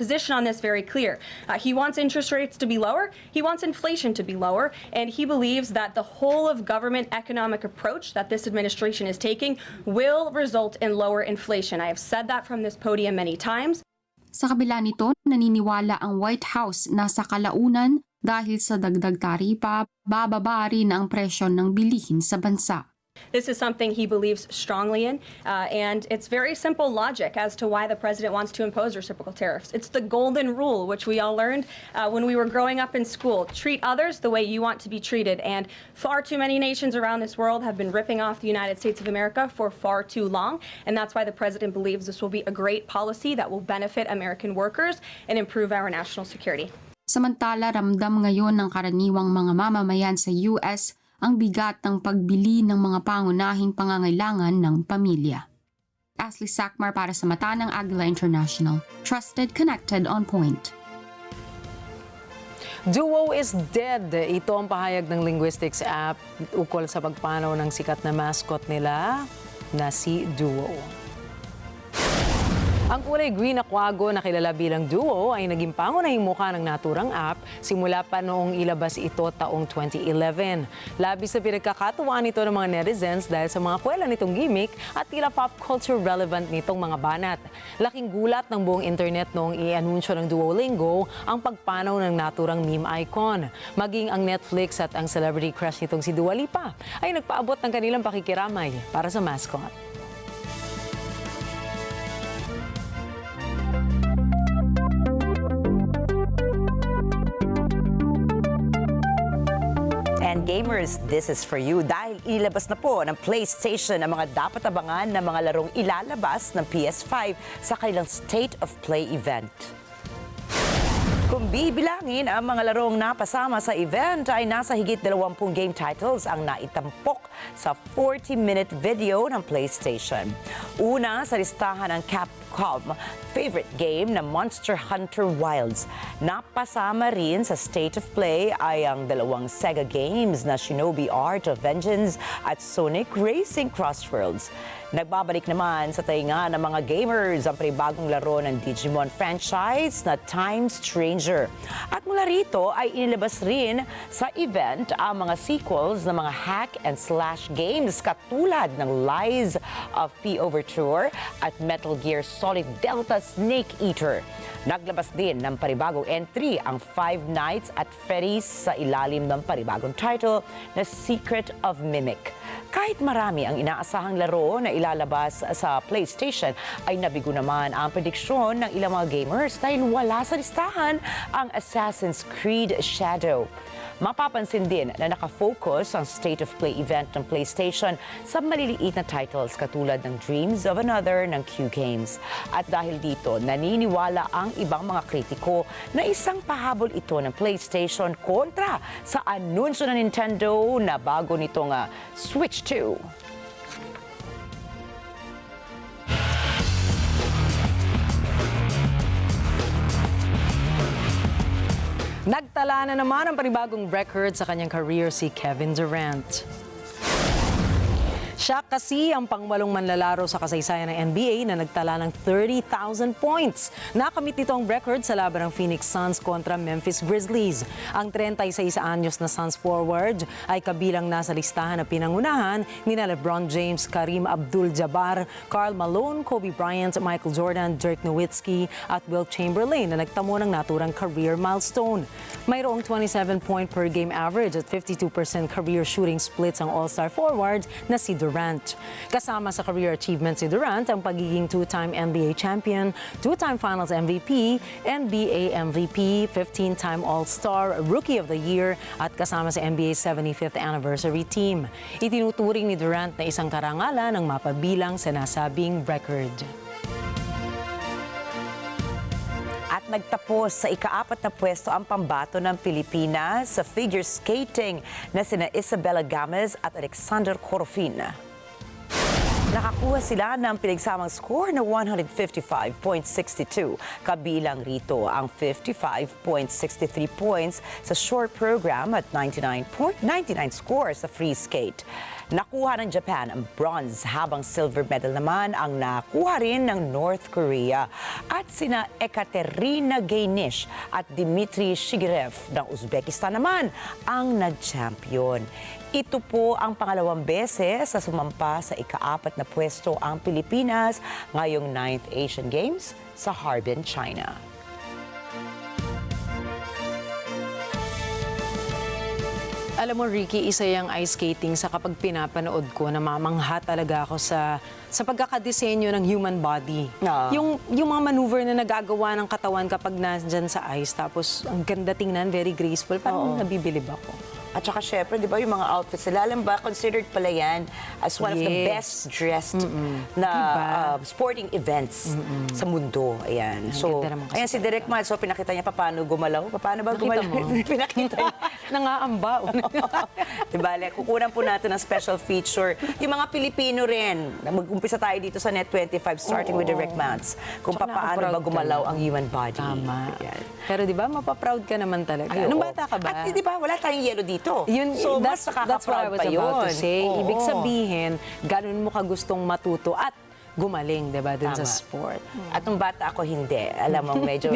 position on this very clear. He wants interest rates to be lower, he wants inflation to be lower, and he believes that the whole of government economic approach that this administration is taking will result in lower inflation. I have said that from this podium many times.
Sa kabila nito, naniniwala ang White House na sa kalaunan dahil sa dagdag taripa, bababa rin ang presyo ng bilihin sa bansa.
This is something he believes strongly in, and it's very simple logic as to why the president wants to impose reciprocal tariffs. It's the golden rule, which we all learned when we were growing up in school. Treat others the way you want to be treated, and far too many nations around this world have been ripping off the United States of America for far too long, and that's why the president believes this will be a great policy that will benefit American workers and improve our national security.
Samantala, ramdam ngayon ng karaniwang mga mamamayan sa US ang bigat ng pagbili ng mga pangunahing pangangailangan ng pamilya. Ashley Sakmar para sa Mata ng Agila International. Trusted, connected, on point.
Duo is dead. Ito ang pahayag ng linguistics app ukol sa pagpanaw ng sikat na mascot nila na si Duo. Ang kulay green na kwago na kilala bilang Duo ay naging pangunahing mukha ng naturang app simula pa noong ilabas ito taong 2011. Labis na pinagkakatuwaan nito ng mga netizens dahil sa mga kwela nitong gimmick at tila pop culture relevant nitong mga banat. Laking gulat ng buong internet noong i-anunsyo ng Duolingo ang pagpanaw ng naturang meme icon. Maging ang Netflix at ang celebrity crush nitong si Dua Lipa ay nagpaabot ng kanilang pakikiramay para sa mascot.
And gamers, this is for you dahil ilabas na po ng PlayStation ang mga dapat abangan na mga larong ilalabas ng PS5 sa kanilang State of Play event. Kung bibilangin ang mga larong napasama sa event ay nasa higit 20 game titles ang naitampok sa 40-minute video ng PlayStation. Una sa listahan ng Capcom favorite game na Monster Hunter Wilds. Napasama rin sa State of Play ay ang dalawang Sega games na Shinobi Art of Vengeance at Sonic Racing Crossworlds. Nagbabalik naman sa tainga ng mga gamers ang panibagong laro ng Digimon franchise na Time Stranger. At mula rito ay inilabas rin sa event ang mga sequels ng mga hack and slash games katulad ng Lies of P Overture at Metal Gear Solid Delta Snake Eater. Naglabas din ng panibagong entry ang Five Nights at Freddy's sa ilalim ng panibagong title na Secret of Mimic. Kahit marami ang inaasahang laro na ilalabas sa PlayStation, ay nabigo naman ang prediksyon ng ilang mga gamers dahil wala sa listahan ang Assassin's Creed Shadow. Mapapansin din na nakafocus ang State of Play event ng PlayStation sa maliliit na titles katulad ng Dreams of Another ng Q Games. At dahil dito, naniniwala ang ibang mga kritiko na isang pahabol ito ng PlayStation kontra sa anunsyo ng Nintendo na bago nitong Switch 2.
Nagtala na naman ang panibagong record sa kanyang career si Kevin Durant. Siya kasi ang pangwalong manlalaro sa kasaysayan ng NBA na nagtala ng 30,000 points. Nakamit nito ang record sa laban ng Phoenix Suns kontra Memphis Grizzlies. Ang 36 anyos na Suns forward ay kabilang nasa listahan na pinangunahan ni LeBron James, Kareem Abdul-Jabbar, Karl Malone, Kobe Bryant, Michael Jordan, Dirk Nowitzki at Wilt Chamberlain na nagtamo ng naturang career milestone. Mayroong 27 point per game average at 52% career shooting splits ang all-star forward na si Durant. Kasama sa career achievements si Durant ang pagiging two-time NBA champion, two-time Finals MVP, NBA MVP, 15-time All-Star, Rookie of the Year at kasama sa NBA's 75th anniversary team. Itinuturing ni Durant na isang karangalan ng mapabilang sa nasabing record.
At nagtapos sa ika-4 na pwesto ang pambato ng Pilipinas sa figure skating na sina Isabella Gamez at Alexander Corofin. Nakakuha sila ng pinagsamang score na 155.62. Kabilang rito ang 55.63 points sa short program at 99.99 score sa free skate. Nakuha ng Japan ang bronze habang silver medal naman ang nakuha rin ng North Korea. At sina Ekaterina Gainish at Dmitry Shigerev ng Uzbekistan naman ang nag-champion. Ito po ang pangalawang beses sa sumampa sa ika-4 na pwesto ang Pilipinas ngayong 9th Asian Games sa Harbin, China.
Alam mo, Rikki, isa yung ice skating sa kapag pinapanood ko, namamangha talaga ako sa pagkakadesenyo ng human body. Yung mga maneuver na nagagawa ng katawan kapag nandyan sa ice, tapos ang ganda tingnan, very graceful, parang nabibilib ako.
At saka syempre, di ba, yung mga outfits nila, alam ba, considered pala yan as one of the best dressed na sporting events sa mundo. Ayan. So, ayan si Direk Mal, so pinakita niya paano gumalaw. Paano ba gumalaw? Pinakita niya.
Nangaamba.
Diba, kukunan po natin ng special feature. Yung mga Pilipino rin, mag-umpisa tayo dito sa Net 25, starting with Direct Mounts, kung paano ba gumalaw ang human body.
Tama. Ayan. Pero di ba, mapaproud ka naman talaga.
Ay,
Nung bata ka ba?
At di ba, wala tayong yelo dito.
Yun,
So,
that's what I was about to say.
Oo.
Ibig sabihin, ganun mo ka gustong matuto at gumaling, di ba, dun sa sport.
At nung bata ako, hindi. Alam mo, medyo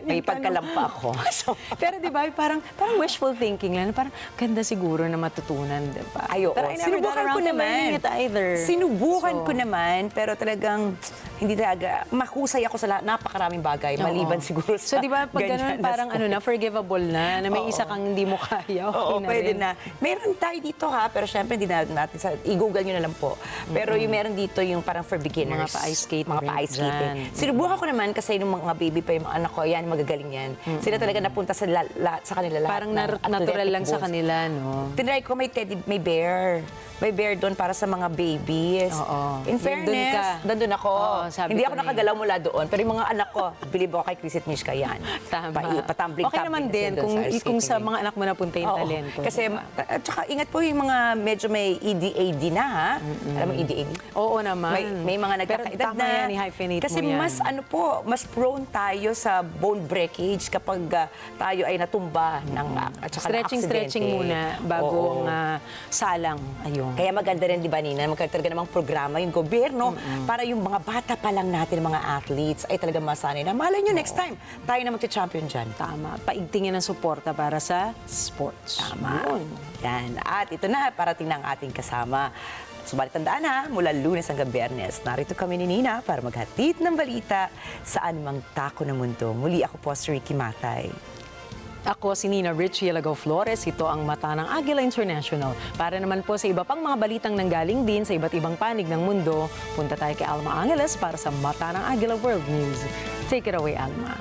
may pagkalampa ako. So,
pero di ba, parang wishful thinking lang. Parang ganda siguro na matutunan, di ba?
Ay, oo.
Pero I never got around to learning it either.
Sinubukan ko naman, pero talagang hindi talaga. Mahusay ako sa napakaraming bagay, maliban siguro sa
So, di ba, pag ganun, parang forgivable na may isa kang hindi mo kaya.
Oo, pwede na. Meron tayo dito ha, pero syempre hindi natin i-google nyo na lang po. Pero yung meron dito yung parang for beginners.
Mga pa-ice skating.
Mga pa-ice skating. Sinubukan ko naman kasi nung mga baby pa yung mga anak ko, yan, magagaling yan. Sila talaga napunta sa kanila lahat.
Parang natural lang sa kanila, no?
Tinry ko may bear. May bear doon para sa mga babies.
Oo.
In fairness, doon ako. Hindi ako nakagalaw mula doon. Pero yung mga anak ko, believe ako kay Chris at Mishka yan.
Tama.
Patambling-tambling.
Okay naman din kung sa mga anak mo napunta yung talento.
Kasi, at saka ingat po yung mga medyo may EDAD na ha. Alam mo EDAD?
Oo naman.
May mga nagkakaedad na.
Yan, i-hyphenate
kasi
mo yan.
mas prone tayo sa bone breakage kapag tayo ay natumba ng at saka
Stretching muna bago ang salang. Ayun.
Kaya maganda rin, di ba, Nina, magkatalaga namang programa yung gobyerno para yung mga bata pa lang natin, mga athletes, ay talaga masanay na. Malay nyo, next time, tayo na magti-champion dyan.
Tama. Paigtingin ng suporta para sa sports.
Tama. Yan. At ito na, parating na ang ating kasama. Subalit tandaan ha, mula Lunes hanggang Biyernes, narito kami ni Nina para maghatid ng balita saan mang dako ng mundo. Muli ako po si Rikki Mathay.
Ako si Nina Rikki Alagao Flores. Ito ang Mata ng Agila International. Para naman po sa iba pang mga balitang nanggaling din sa iba't ibang panig ng mundo, punta tayo kay Alma Angeles para sa Mata ng Agila World News. Take it away, Alma.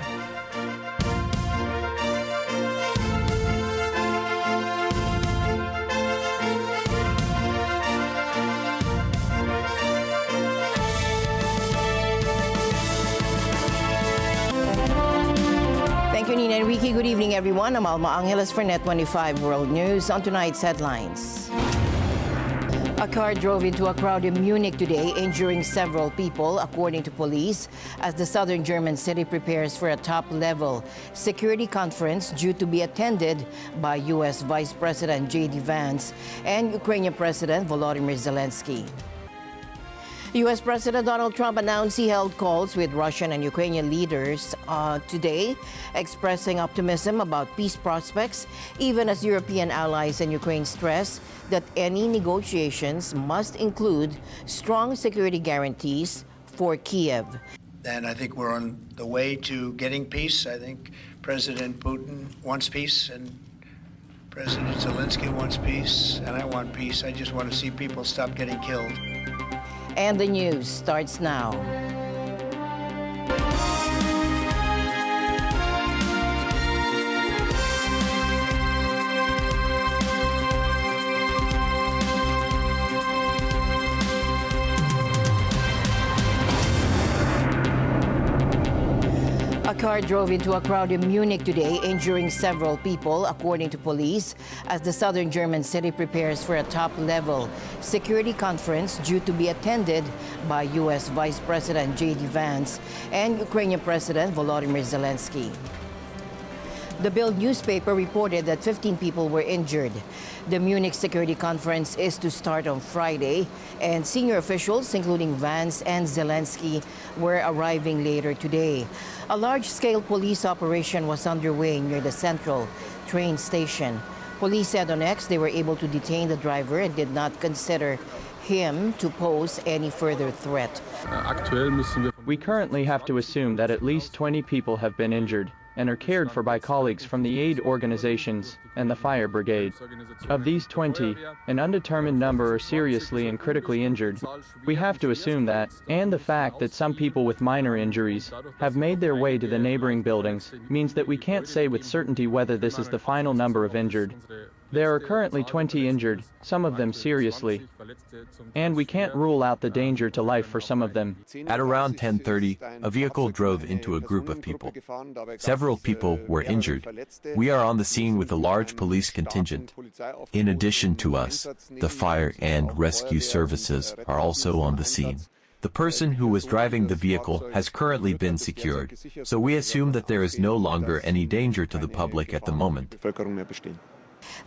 Thank you, Nina and Rikki. Good evening, everyone. I'm Alma Angeles for Net 25 World News. On tonight's headlines. A car drove into a crowd in Munich today, injuring several people, according to police, as the southern German city prepares for a top-level security conference due to be attended by U.S. Vice President J.D. Vance and Ukrainian President Volodymyr Zelensky. U.S. President Donald Trump announced he held calls with Russian and Ukrainian leaders today, expressing optimism about peace prospects, even as European allies and Ukraine stress that any negotiations must include strong security guarantees for Kiev.
And I think we're on the way to getting peace. I think President Putin wants peace, and President Zelensky wants peace, and I want peace. I just want to see people stop getting killed.
And the news starts now. A car drove into a crowd in Munich today, injuring several people, according to police, as the southern German city prepares for a top-level security conference due to be attended by U.S. Vice President J.D. Vance and Ukrainian President Volodymyr Zelensky. The Bild newspaper reported that 15 people were injured. The Munich security conference is to start on Friday, and senior officials, including Vance and Zelensky, were arriving later today. A large-scale police operation was underway near the central train station. Police said on X they were able to detain the driver and did not consider him to pose any further threat.
We currently have to assume that at least 20 people have been injured and are cared for by colleagues from the aid organizations and the fire brigade. Of these 20, an undetermined number are seriously and critically injured. We have to assume that, and the fact that some people with minor injuries have made their way to the neighboring buildings, means that we can't say with certainty whether this is the final number of injured. There are currently 20 injured, some of them seriously. And we can't rule out the danger to life for some of them.
At around 10:30, a vehicle drove into a group of people. Several people were injured. We are on the scene with a large police contingent. In addition to us, the fire and rescue services are also on the scene. The person who was driving the vehicle has currently been secured, so we assume that there is no longer any danger to the public at the moment.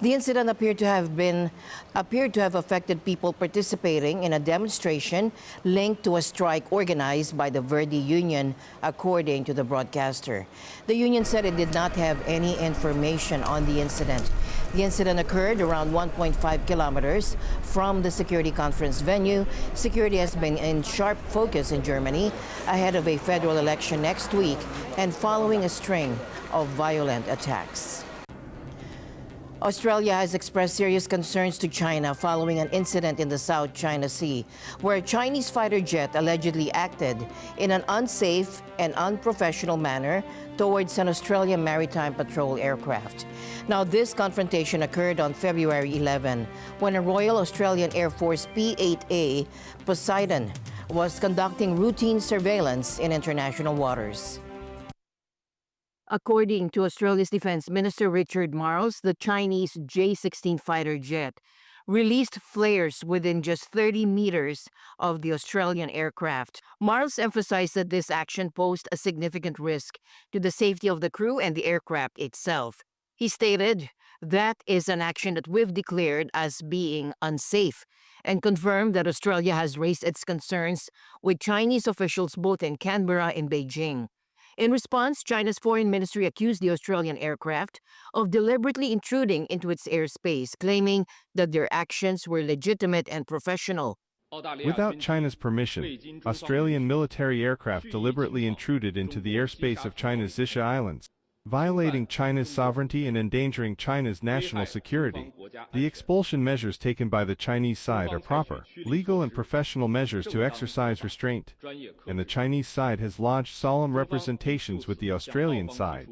The incident appeared to have affected people participating in a demonstration linked to a strike organized by the Verdi Union, according to the broadcaster. The union said it did not have any information on the incident. The incident occurred around 1.5 kilometers from the security conference venue. Security has been in sharp focus in Germany ahead of a federal election next week and following a string of violent attacks. Australia has expressed serious concerns to China following an incident in the South China Sea, where a Chinese fighter jet allegedly acted in an unsafe and unprofessional manner towards an Australian Maritime patrol aircraft. Now, this confrontation occurred on February 11, when a Royal Australian Air Force P-8A Poseidon was conducting routine surveillance in international waters. According to Australia's Defence Minister Richard Marles, the Chinese J-16 fighter jet released flares within just 30 meters of the Australian aircraft. Marles emphasized that this action posed a significant risk to the safety of the crew and the aircraft itself. He stated, "That is an action that we've declared as being unsafe," and confirmed that Australia has raised its concerns with Chinese officials both in Canberra and Beijing. In response, China's foreign ministry accused the Australian aircraft of deliberately intruding into its airspace, claiming that their actions were legitimate and professional.
Without China's permission, Australian military aircraft deliberately intruded into the airspace of China's Xisha Islands, violating China's sovereignty and endangering China's national security. The expulsion measures taken by the Chinese side are proper, legal and professional measures to exercise restraint, and the Chinese side has lodged solemn representations with the Australian side.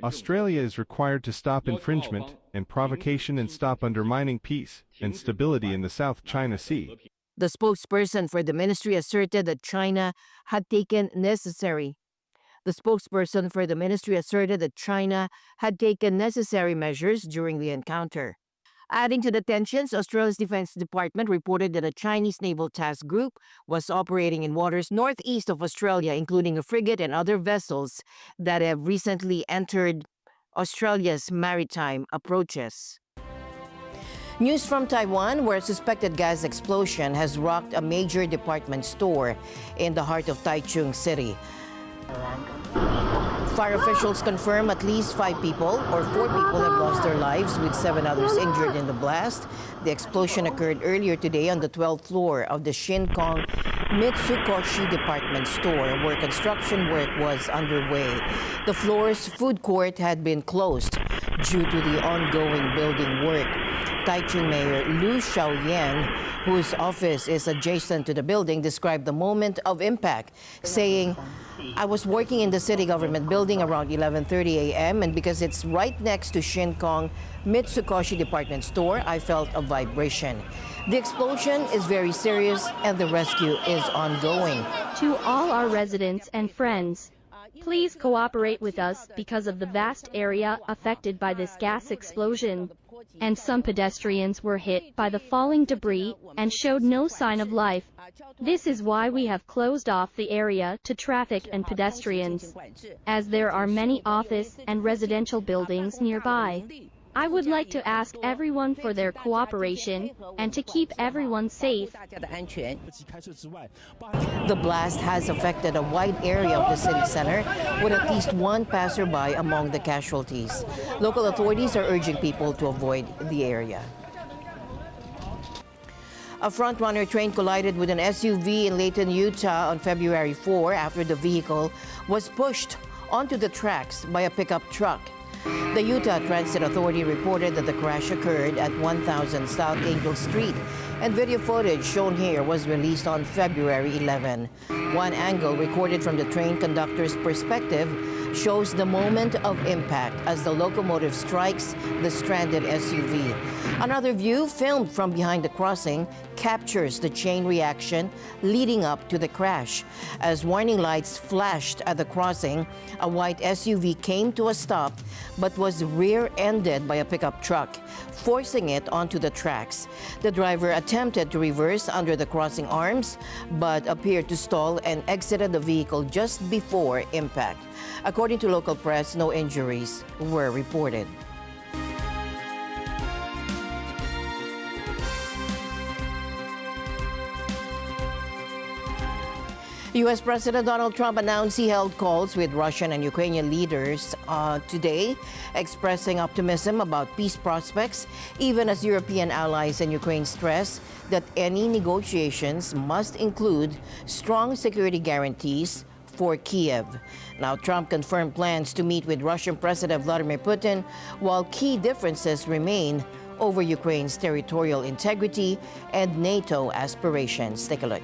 Australia is required to stop infringement and provocation and stop undermining peace and stability in the South China Sea.
The spokesperson for the ministry asserted that China had taken necessary measures during the encounter. Adding to the tensions, Australia's Defence Department reported that a Chinese naval task group was operating in waters northeast of Australia, including a frigate and other vessels that have recently entered Australia's maritime approaches. News from Taiwan, where a suspected gas explosion has rocked a major department store in the heart of Taichung City. Fire officials confirm at least 5 people or 4 people have lost their lives, with 7 others injured in the blast. The explosion occurred earlier today on the 12th floor of the Shin Kong Mitsukoshi department store, where construction work was underway. The floor's food court had been closed due to the ongoing building work. Taichung Mayor Liu Xiaoyan, whose office is adjacent to the building, described the moment of impact, saying, "I was working in the city government building around 11:30 a.m. and because it's right next to Shin Kong Mitsukoshi department store, I felt a vibration. The explosion is very serious and the rescue is ongoing."
To all our residents and friends, please cooperate with us because of the vast area affected by this gas explosion, and some pedestrians were hit by the falling debris and showed no sign of life. This is why we have closed off the area to traffic and pedestrians, as there are many office and residential buildings nearby. I would like to ask everyone for their cooperation and to keep everyone safe.
The blast has affected a wide area of the city center, with at least 1 passerby among the casualties. Local authorities are urging people to avoid the area. A front-runner train collided with an SUV in Leighton, Utah on February 4 after the vehicle was pushed onto the tracks by a pickup truck. The Utah Transit Authority reported that the crash occurred at 1000 South Angel Street, and video footage shown here was released on February 11. One angle recorded from the train conductor's perspective shows the moment of impact as the locomotive strikes the stranded SUV. Another view, filmed from behind the crossing, captures the chain reaction leading up to the crash. As warning lights flashed at the crossing, a white SUV came to a stop but was rear-ended by a pickup truck, forcing it onto the tracks. The driver attempted to reverse under the crossing arms but appeared to stall and exited the vehicle just before impact. According to local press, no injuries were reported. U.S. President Donald Trump announced he held calls with Russian and Ukrainian leaders today, expressing optimism about peace prospects, even as European allies and Ukraine stress that any negotiations must include strong security guarantees for Kiev. Now, Trump confirmed plans to meet with Russian President Vladimir Putin, while key differences remain over Ukraine's territorial integrity and NATO aspirations. Take a look.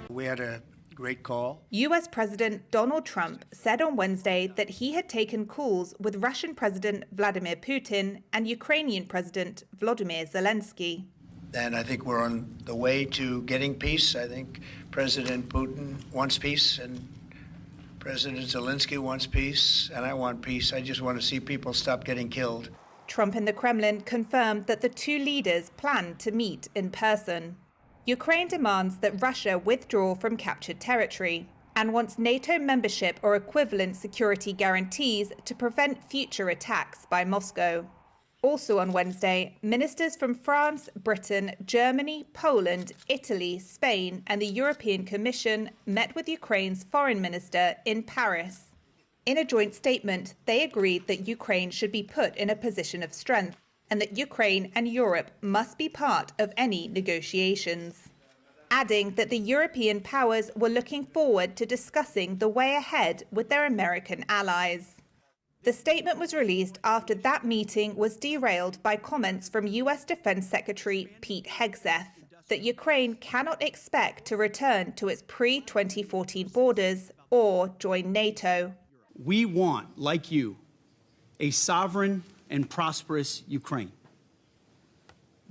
We had a great call.
U.S. President Donald Trump said on Wednesday that he had taken calls with Russian President Vladimir Putin and Ukrainian President Volodymyr Zelensky.
And I think we're on the way to getting peace. I think President Putin wants peace, and President Zelensky wants peace, and I want peace. I just want to see people stop getting killed.
Trump in the Kremlin confirmed that the two leaders plan to meet in person. Ukraine demands that Russia withdraw from captured territory and wants NATO membership or equivalent security guarantees to prevent future attacks by Moscow. Also on Wednesday, ministers from France, Britain, Germany, Poland, Italy, Spain, and the European Commission met with Ukraine's foreign minister in Paris. In a joint statement, they agreed that Ukraine should be put in a position of strength and that Ukraine and Europe must be part of any negotiations, adding that the European powers were looking forward to discussing the way ahead with their American allies. The statement was released after that meeting was derailed by comments from U.S. Defense Secretary Pete Hegseth that Ukraine cannot expect to return to its pre-2014 borders or join NATO.
We want, like you, a sovereign and prosperous Ukraine.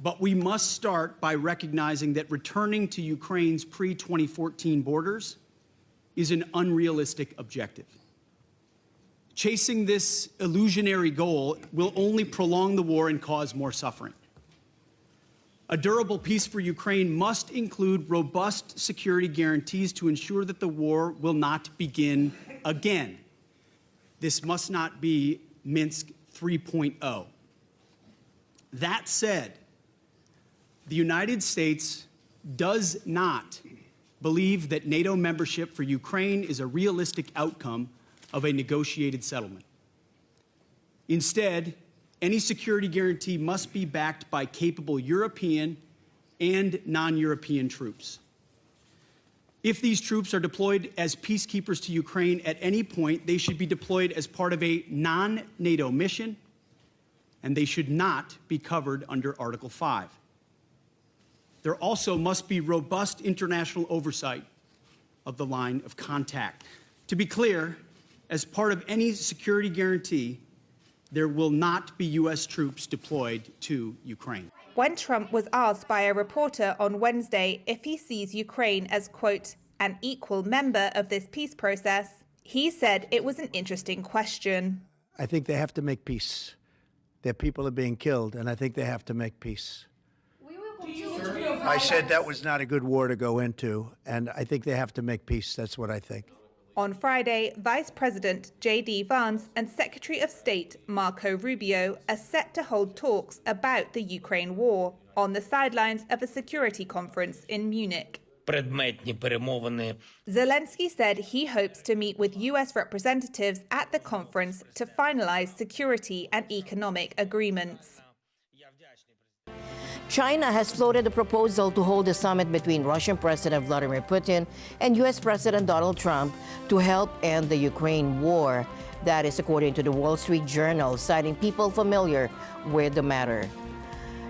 But we must start by recognizing that returning to Ukraine's pre-2014 borders is an unrealistic objective. Chasing this illusionary goal will only prolong the war and cause more suffering. A durable peace for Ukraine must include robust security guarantees to ensure that the war will not begin again. This must not be Minsk 3.0. That said, the United States does not believe that NATO membership for Ukraine is a realistic outcome of a negotiated settlement. Instead, any security guarantee must be backed by capable European and non-European troops. If these troops are deployed as peacekeepers to Ukraine at any point, they should be deployed as part of a non-NATO mission, and they should not be covered under Article 5. There also must be robust international oversight of the line of contact. To be clear, as part of any security guarantee, there will not be U.S. troops deployed to Ukraine.
When Trump was asked by a reporter on Wednesday if he sees Ukraine as, quote, an equal member of this peace process, he said it was an interesting question.
I think they have to make peace. Their people are being killed, and I think they have to make peace. I said that was not a good war to go into, and I think they have to make peace. That's what I think.
On Friday, Vice President J.D. Vance and Secretary of State Marco Rubio are set to hold talks about the Ukraine war on the sidelines of a security conference in Munich. Zelensky said he hopes to meet with U.S. representatives at the conference to finalize security and economic agreements.
China has floated a proposal to hold a summit between Russian President Vladimir Putin and U.S. President Donald Trump to help end the Ukraine war. That is according to the Wall Street Journal, citing people familiar with the matter.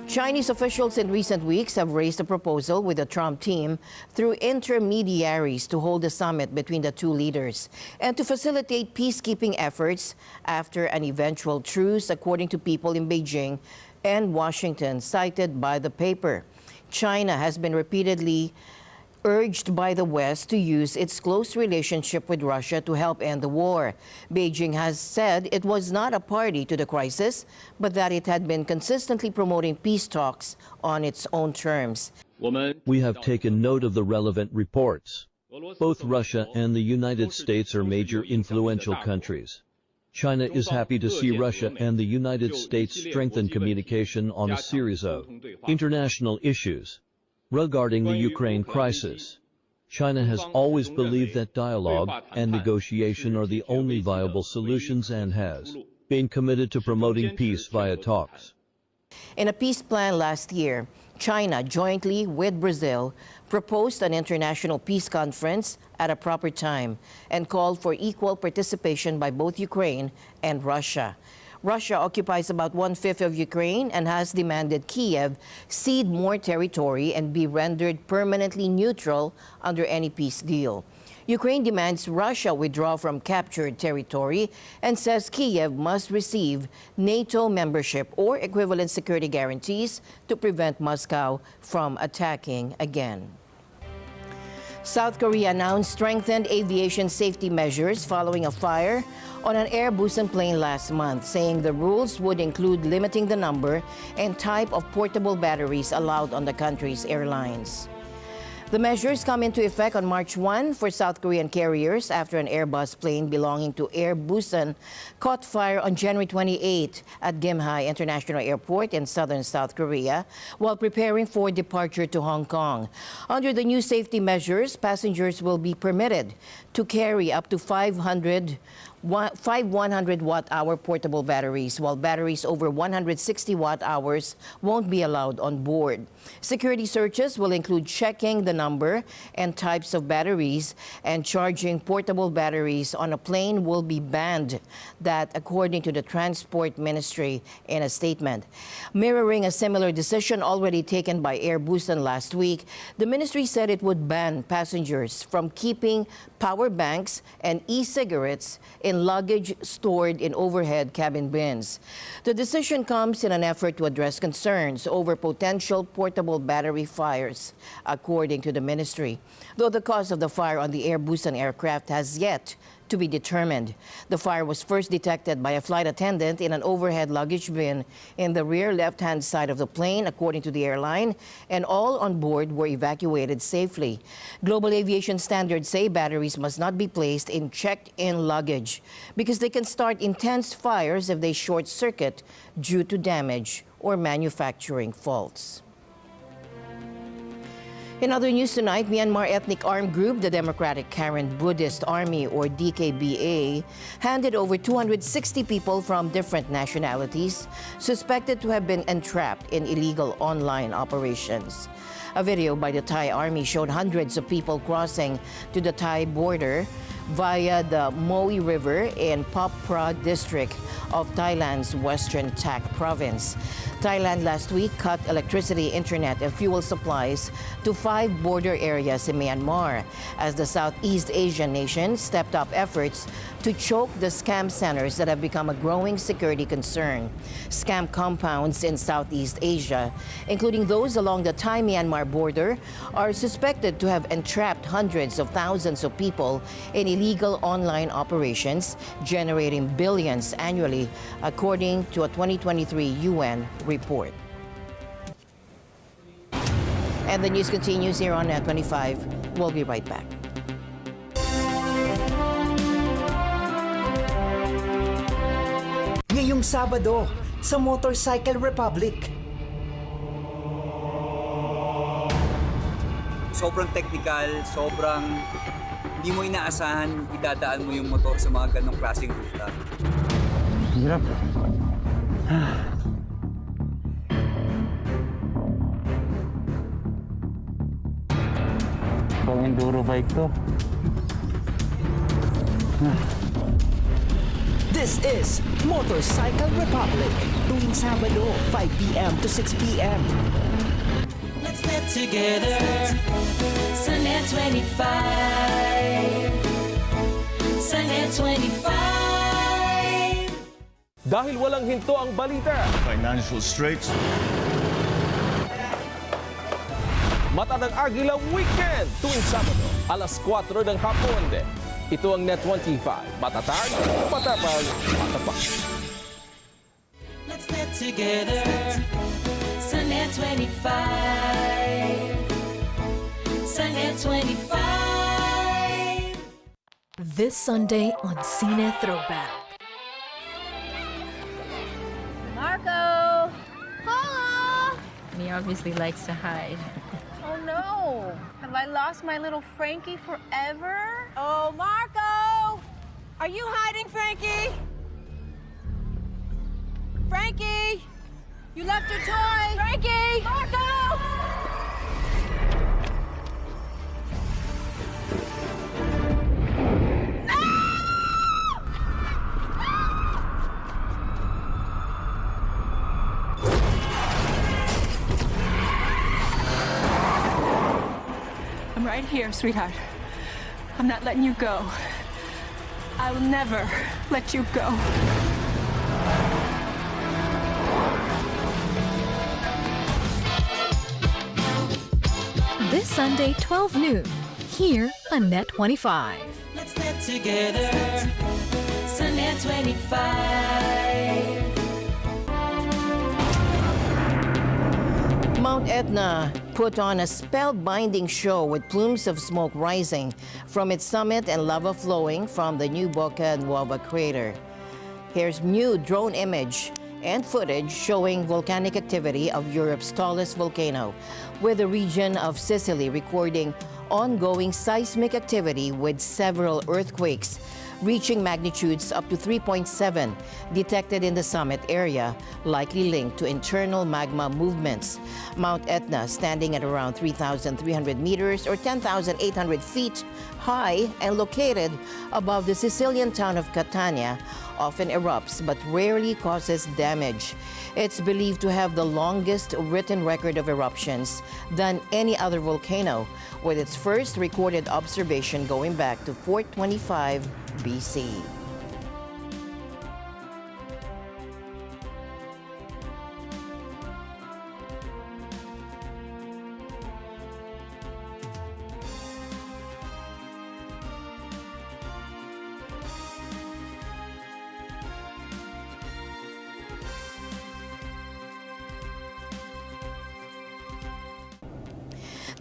Chinese officials in recent weeks have raised a proposal with the Trump team through intermediaries to hold a summit between the two leaders and to facilitate peacekeeping efforts after an eventual truce, according to people in Beijing and Washington, cited by the paper. China has been repeatedly urged by the West to use its close relationship with Russia to help end the war. Beijing has said it was not a party to the crisis, but that it had been consistently promoting peace talks on its own terms.
We have taken note of the relevant reports. Both Russia and the United States are major influential countries. China is happy to see Russia and the United States strengthen communication on a series of international issues. Regarding the Ukraine crisis, China has always believed that dialogue and negotiation are the only viable solutions and has been committed to promoting peace via talks.
In a peace plan last year, China, jointly with Brazil, proposed an international peace conference at a proper time and called for equal participation by both Ukraine and Russia. Russia occupies about 1/5 of Ukraine and has demanded Kiev cede more territory and be rendered permanently neutral under any peace deal. Ukraine demands Russia withdraw from captured territory and says Kiev must receive NATO membership or equivalent security guarantees to prevent Moscow from attacking again. South Korea announced strengthened aviation safety measures following a fire on an Airbusan plane last month, saying the rules would include limiting the number and type of portable batteries allowed on the country's airlines. The measures come into effect on March 1 for South Korean carriers after an Airbus plane belonging to Airbusan caught fire on January 28 at Gimhae International Airport in southern South Korea while preparing for departure to Hong Kong. Under the new safety measures, passengers will be permitted to carry up to 5 100-watt-hour portable batteries, while batteries over 160 watt-hours won't be allowed on board. Security searches will include checking the number and types of batteries, and charging portable batteries on a plane will be banned. That, according to the Transport Ministry in a statement. Mirroring a similar decision already taken by Airbusan last week, the ministry said it would ban passengers from keeping power banks and e-cigarettes in luggage stored in overhead cabin bins. The decision comes in an effort to address concerns over potential portable battery fires, according to the ministry, though the cause of the fire on the Airbusan aircraft has yet to be determined. The fire was first detected by a flight attendant in an overhead luggage bin in the rear left-hand side of the plane, according to the airline, and all on board were evacuated safely. Global aviation standards say batteries must not be placed in checked-in luggage because they can start intense fires if they short-circuit due to damage or manufacturing faults. In other news tonight, Myanmar ethnic armed group, the Democratic Karen Buddhist Army, or DKBA, handed over 260 people from different nationalities suspected to have been entrapped in illegal online operations. A video by the Thai army showed hundreds of people crossing to the Thai border via the Moe River in Phra district of Thailand's western Tak province. Thailand last week cut electricity, internet, and fuel supplies to 5 border areas in Myanmar as the Southeast Asian nation stepped up efforts to choke the scam centers that have become a growing security concern. Scam compounds in Southeast Asia, including those along the Thai-Myanmar border, are suspected to have entrapped hundreds of thousands of people in illegal online operations, generating billions annually, according to a 2023 UN report. And the news continues here on Net 25. We'll be right back.
Ngayong Sabado sa Motorcycle Republic.
Sobrang technical, sobrang hindi mo inaasahan idadaan mo yung motor sa mga ganong klaseng ruta.
Hirap. Pang enduro bike to.
This is Motorcycle Republic. Tuwing Sabado, 5 p.m. to 6 p.m.
Let's get together. Sunday 25. Sunday 25.
Dahil walang hinto ang balita.
Financial straits.
Mata ng Agila Weekend tuwing Sabado, alas 4 ng hapon. Ito ang Net 25. Matatag, matapang, matapak.
Let's get together. Sunday 25. Sunday 25.
This Sunday on Cine Throwback.
Marco! Hola! He obviously likes to hide.
Oh no! Have I lost my little Frankie forever? Oh, Marco! Are you hiding, Frankie? Frankie! You left your toy! Frankie! Marco! I'm right here, sweetheart. I'm not letting you go. I will never let you go.
This Sunday, 12 noon, here on Net 25.
Let's get together. Sunday 25.
Mount Etna put on a spellbinding show with plumes of smoke rising from its summit and lava flowing from the new Boca Nuova crater. Here's new drone image and footage showing volcanic activity of Europe's tallest volcano, with the region of Sicily recording ongoing seismic activity with several earthquakes reaching magnitudes up to 3.7 detected in the summit area, likely linked to internal magma movements. Mount Etna, standing at around 3,300 meters or 10,800 feet high and located above the Sicilian town of Catania, often erupts but rarely causes damage. It's believed to have the longest written record of eruptions than any other volcano, with its first recorded observation going back to 425 BC.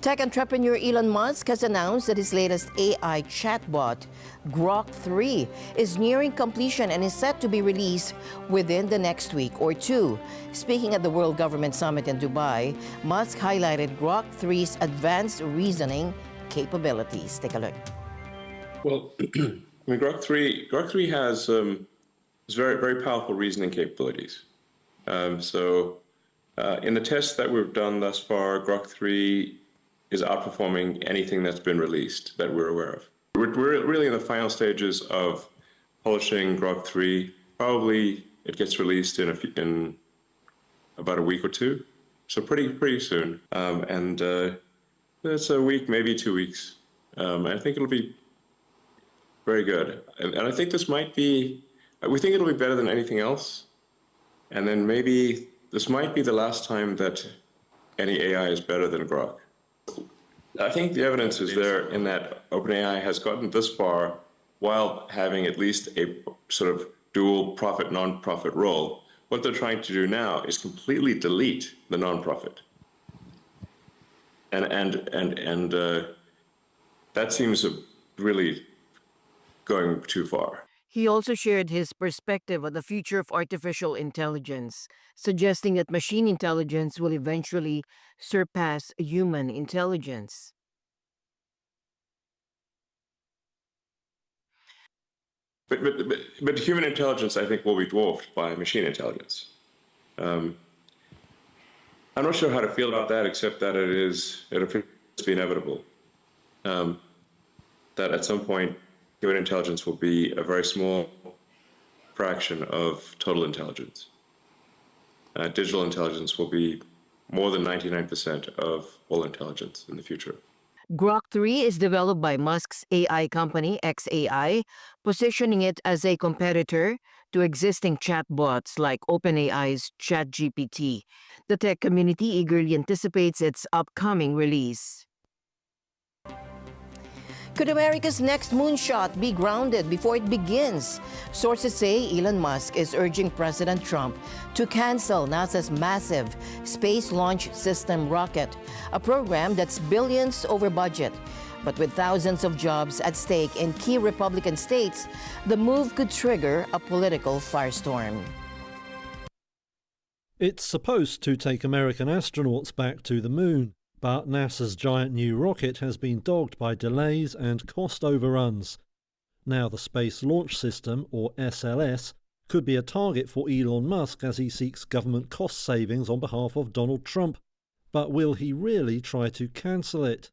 Tech entrepreneur Elon Musk has announced that his latest AI chatbot, Grok 3, is nearing completion and is set to be released within the next week or two. Speaking at the World Government Summit in Dubai, Musk highlighted Grok 3's advanced reasoning capabilities. Take a look.
Well, I mean, Grok 3 has very, very powerful reasoning capabilities. In the tests that we've done thus far, Grok 3 is outperforming anything that's been released that we're aware of. We're really in the final stages of polishing Grok 3. Probably it gets released in about a week or two, so pretty soon. It's a week, maybe 2 weeks. I think it'll be very good. And I think this might be, we think it'll be better than anything else. And then maybe this might be the last time that any AI is better than Grok. I think the evidence is there in that OpenAI has gotten this far while having at least a sort of dual profit, non-profit role. What they're trying to do now is completely delete the non-profit. And that seems really going too far.
He also shared his perspective on the future of artificial intelligence, suggesting that machine intelligence will eventually surpass human intelligence.
But human intelligence, I think, will be dwarfed by machine intelligence. I'm not sure how to feel about that, except that it appears to be inevitable. That at some point, human intelligence will be a very small fraction of total intelligence. Digital intelligence will be more than 99% of all intelligence in the future.
Grok 3 is developed by Musk's AI company, xAI, positioning it as a competitor to existing chatbots like OpenAI's ChatGPT. The tech community eagerly anticipates its upcoming release. Could America's next moonshot be grounded before it begins? Sources say Elon Musk is urging President Trump to cancel NASA's massive Space Launch System rocket, a program that's billions over budget. But with thousands of jobs at stake in key Republican states, the move could trigger a political firestorm.
It's supposed to take American astronauts back to the moon, but NASA's giant new rocket has been dogged by delays and cost overruns. Now the Space Launch System, or SLS, could be a target for Elon Musk as he seeks government cost savings on behalf of Donald Trump. But will he really try to cancel it?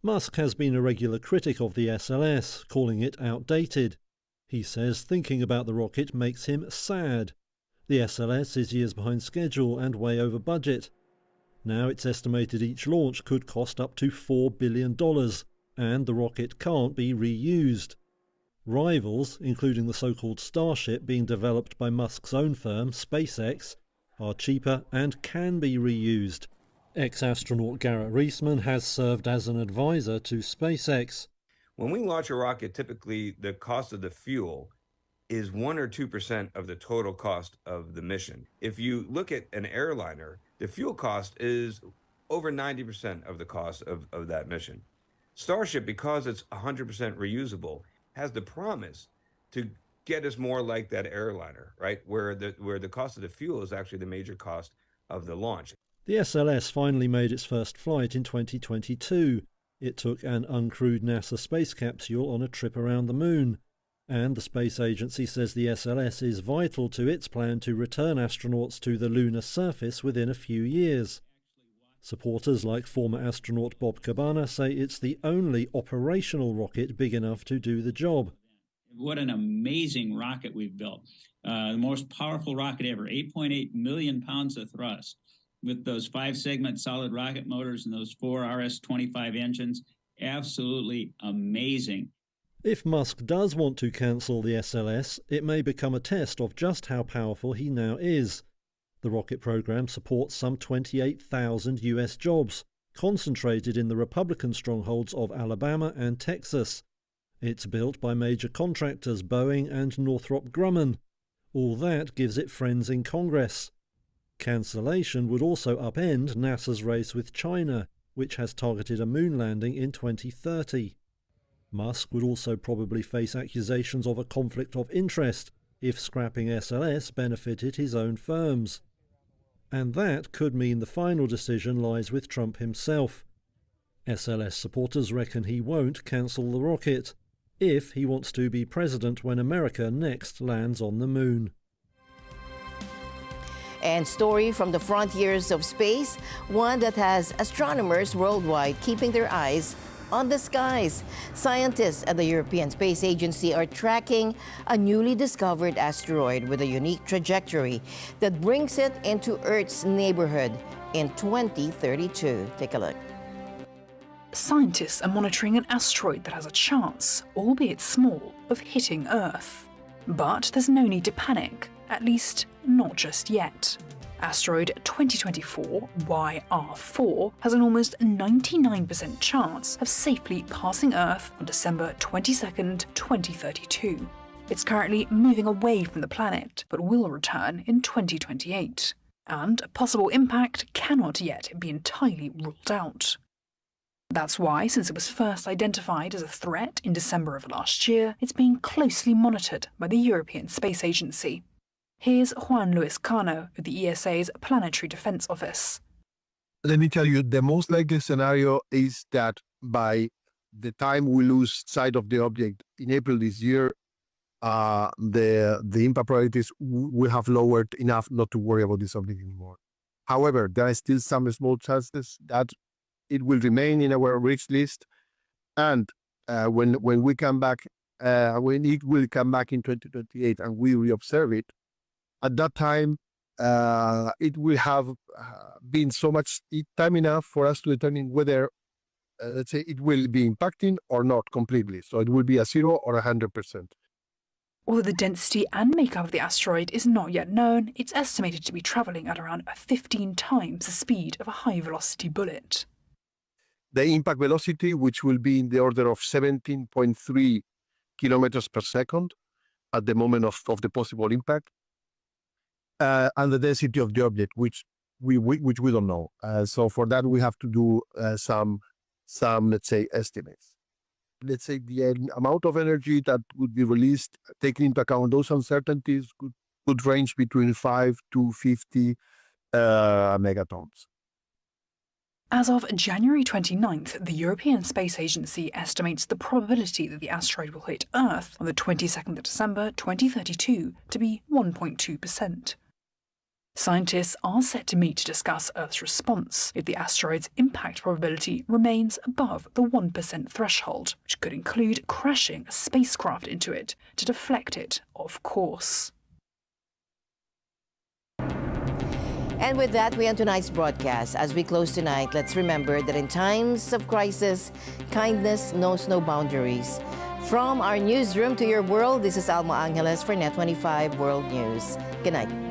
Musk has been a regular critic of the SLS, calling it outdated. He says thinking about the rocket makes him sad. The SLS is years behind schedule and way over budget. Now it's estimated each launch could cost up to $4 billion, and the rocket can't be reused. Rivals, including the so-called Starship being developed by Musk's own firm, SpaceX, are cheaper and can be reused. Ex-astronaut Garrett Reisman has served as an advisor to SpaceX.
When we launch a rocket, typically the cost of the fuel is 1 or 2% of the total cost of the mission. If you look at an airliner, the fuel cost is over 90% of the cost of that mission. Starship, because it's 100% reusable, has the promise to get us more like that airliner, right? Where the cost of the fuel is actually the major cost of the launch.
The SLS finally made its first flight in 2022. It took an uncrewed NASA space capsule on a trip around the moon. And the space agency says the SLS is vital to its plan to return astronauts to the lunar surface within a few years. Supporters like former astronaut Bob Cabana say it's the only operational rocket big enough to do the job.
What an amazing rocket we've built. The most powerful rocket ever, 8.8 million pounds of thrust. With those 5-segment solid rocket motors and those 4 RS-25 engines, absolutely amazing.
If Musk does want to cancel the SLS, it may become a test of just how powerful he now is. The rocket program supports some 28,000 US jobs, concentrated in the Republican strongholds of Alabama and Texas. It's built by major contractors Boeing and Northrop Grumman. All that gives it friends in Congress. Cancellation would also upend NASA's race with China, which has targeted a moon landing in 2030. Musk would also probably face accusations of a conflict of interest if scrapping SLS benefited his own firms. And that could mean the final decision lies with Trump himself. SLS supporters reckon he won't cancel the rocket, if he wants to be president when America next lands on the moon.
And story from the frontiers of space, one that has astronomers worldwide keeping their eyes on the skies. Scientists at the European Space Agency are tracking a newly discovered asteroid with a unique trajectory that brings it into Earth's neighborhood in 2032. Take a look.
Scientists are monitoring an asteroid that has a chance, albeit small, of hitting Earth. But there's no need to panic, at least not just yet. Asteroid 2024 YR4 has an almost 99% chance of safely passing Earth on December 22nd, 2032. It's currently moving away from the planet, but will return in 2028. And a possible impact cannot yet be entirely ruled out. That's why, since it was first identified as a threat in December of last year, it's being closely monitored by the European Space Agency. Here's Juan Luis Cano of the ESA's Planetary Defense Office.
Let me tell you, the most likely scenario is that by the time we lose sight of the object in April this year, the impact probabilities will have lowered enough not to worry about this object anymore. However, there are still some small chances that it will remain in our risk list. And when we come back when it will come back in 2028 and we reobserve it, at that time, it will have been so much time enough for us to determine whether, let's say, it will be impacting or not completely. So it will be a 0 or 100%.
Although the density and makeup of the asteroid is not yet known, it's estimated to be travelling at around 15 times the speed of a high-velocity bullet.
The impact velocity, which will be in the order of 17.3 kilometers per second at the moment of the possible impact, and the density of the object, which we don't know. So for that, we have to do some, let's say, estimates. Let's say the amount of energy that would be released, taking into account those uncertainties, could range between 5 to 50 megatons.
As of January 29th, the European Space Agency estimates the probability that the asteroid will hit Earth on the 22nd of December 2032 to be 1.2%. Scientists are set to meet to discuss Earth's response if the asteroid's impact probability remains above the 1% threshold, which could include crashing a spacecraft into it to deflect it off course.
And with that, we end tonight's broadcast. As we close tonight, let's remember that in times of crisis, kindness knows no boundaries. From our newsroom to your world, this is Alma Angeles for Net 25 World News. Good night.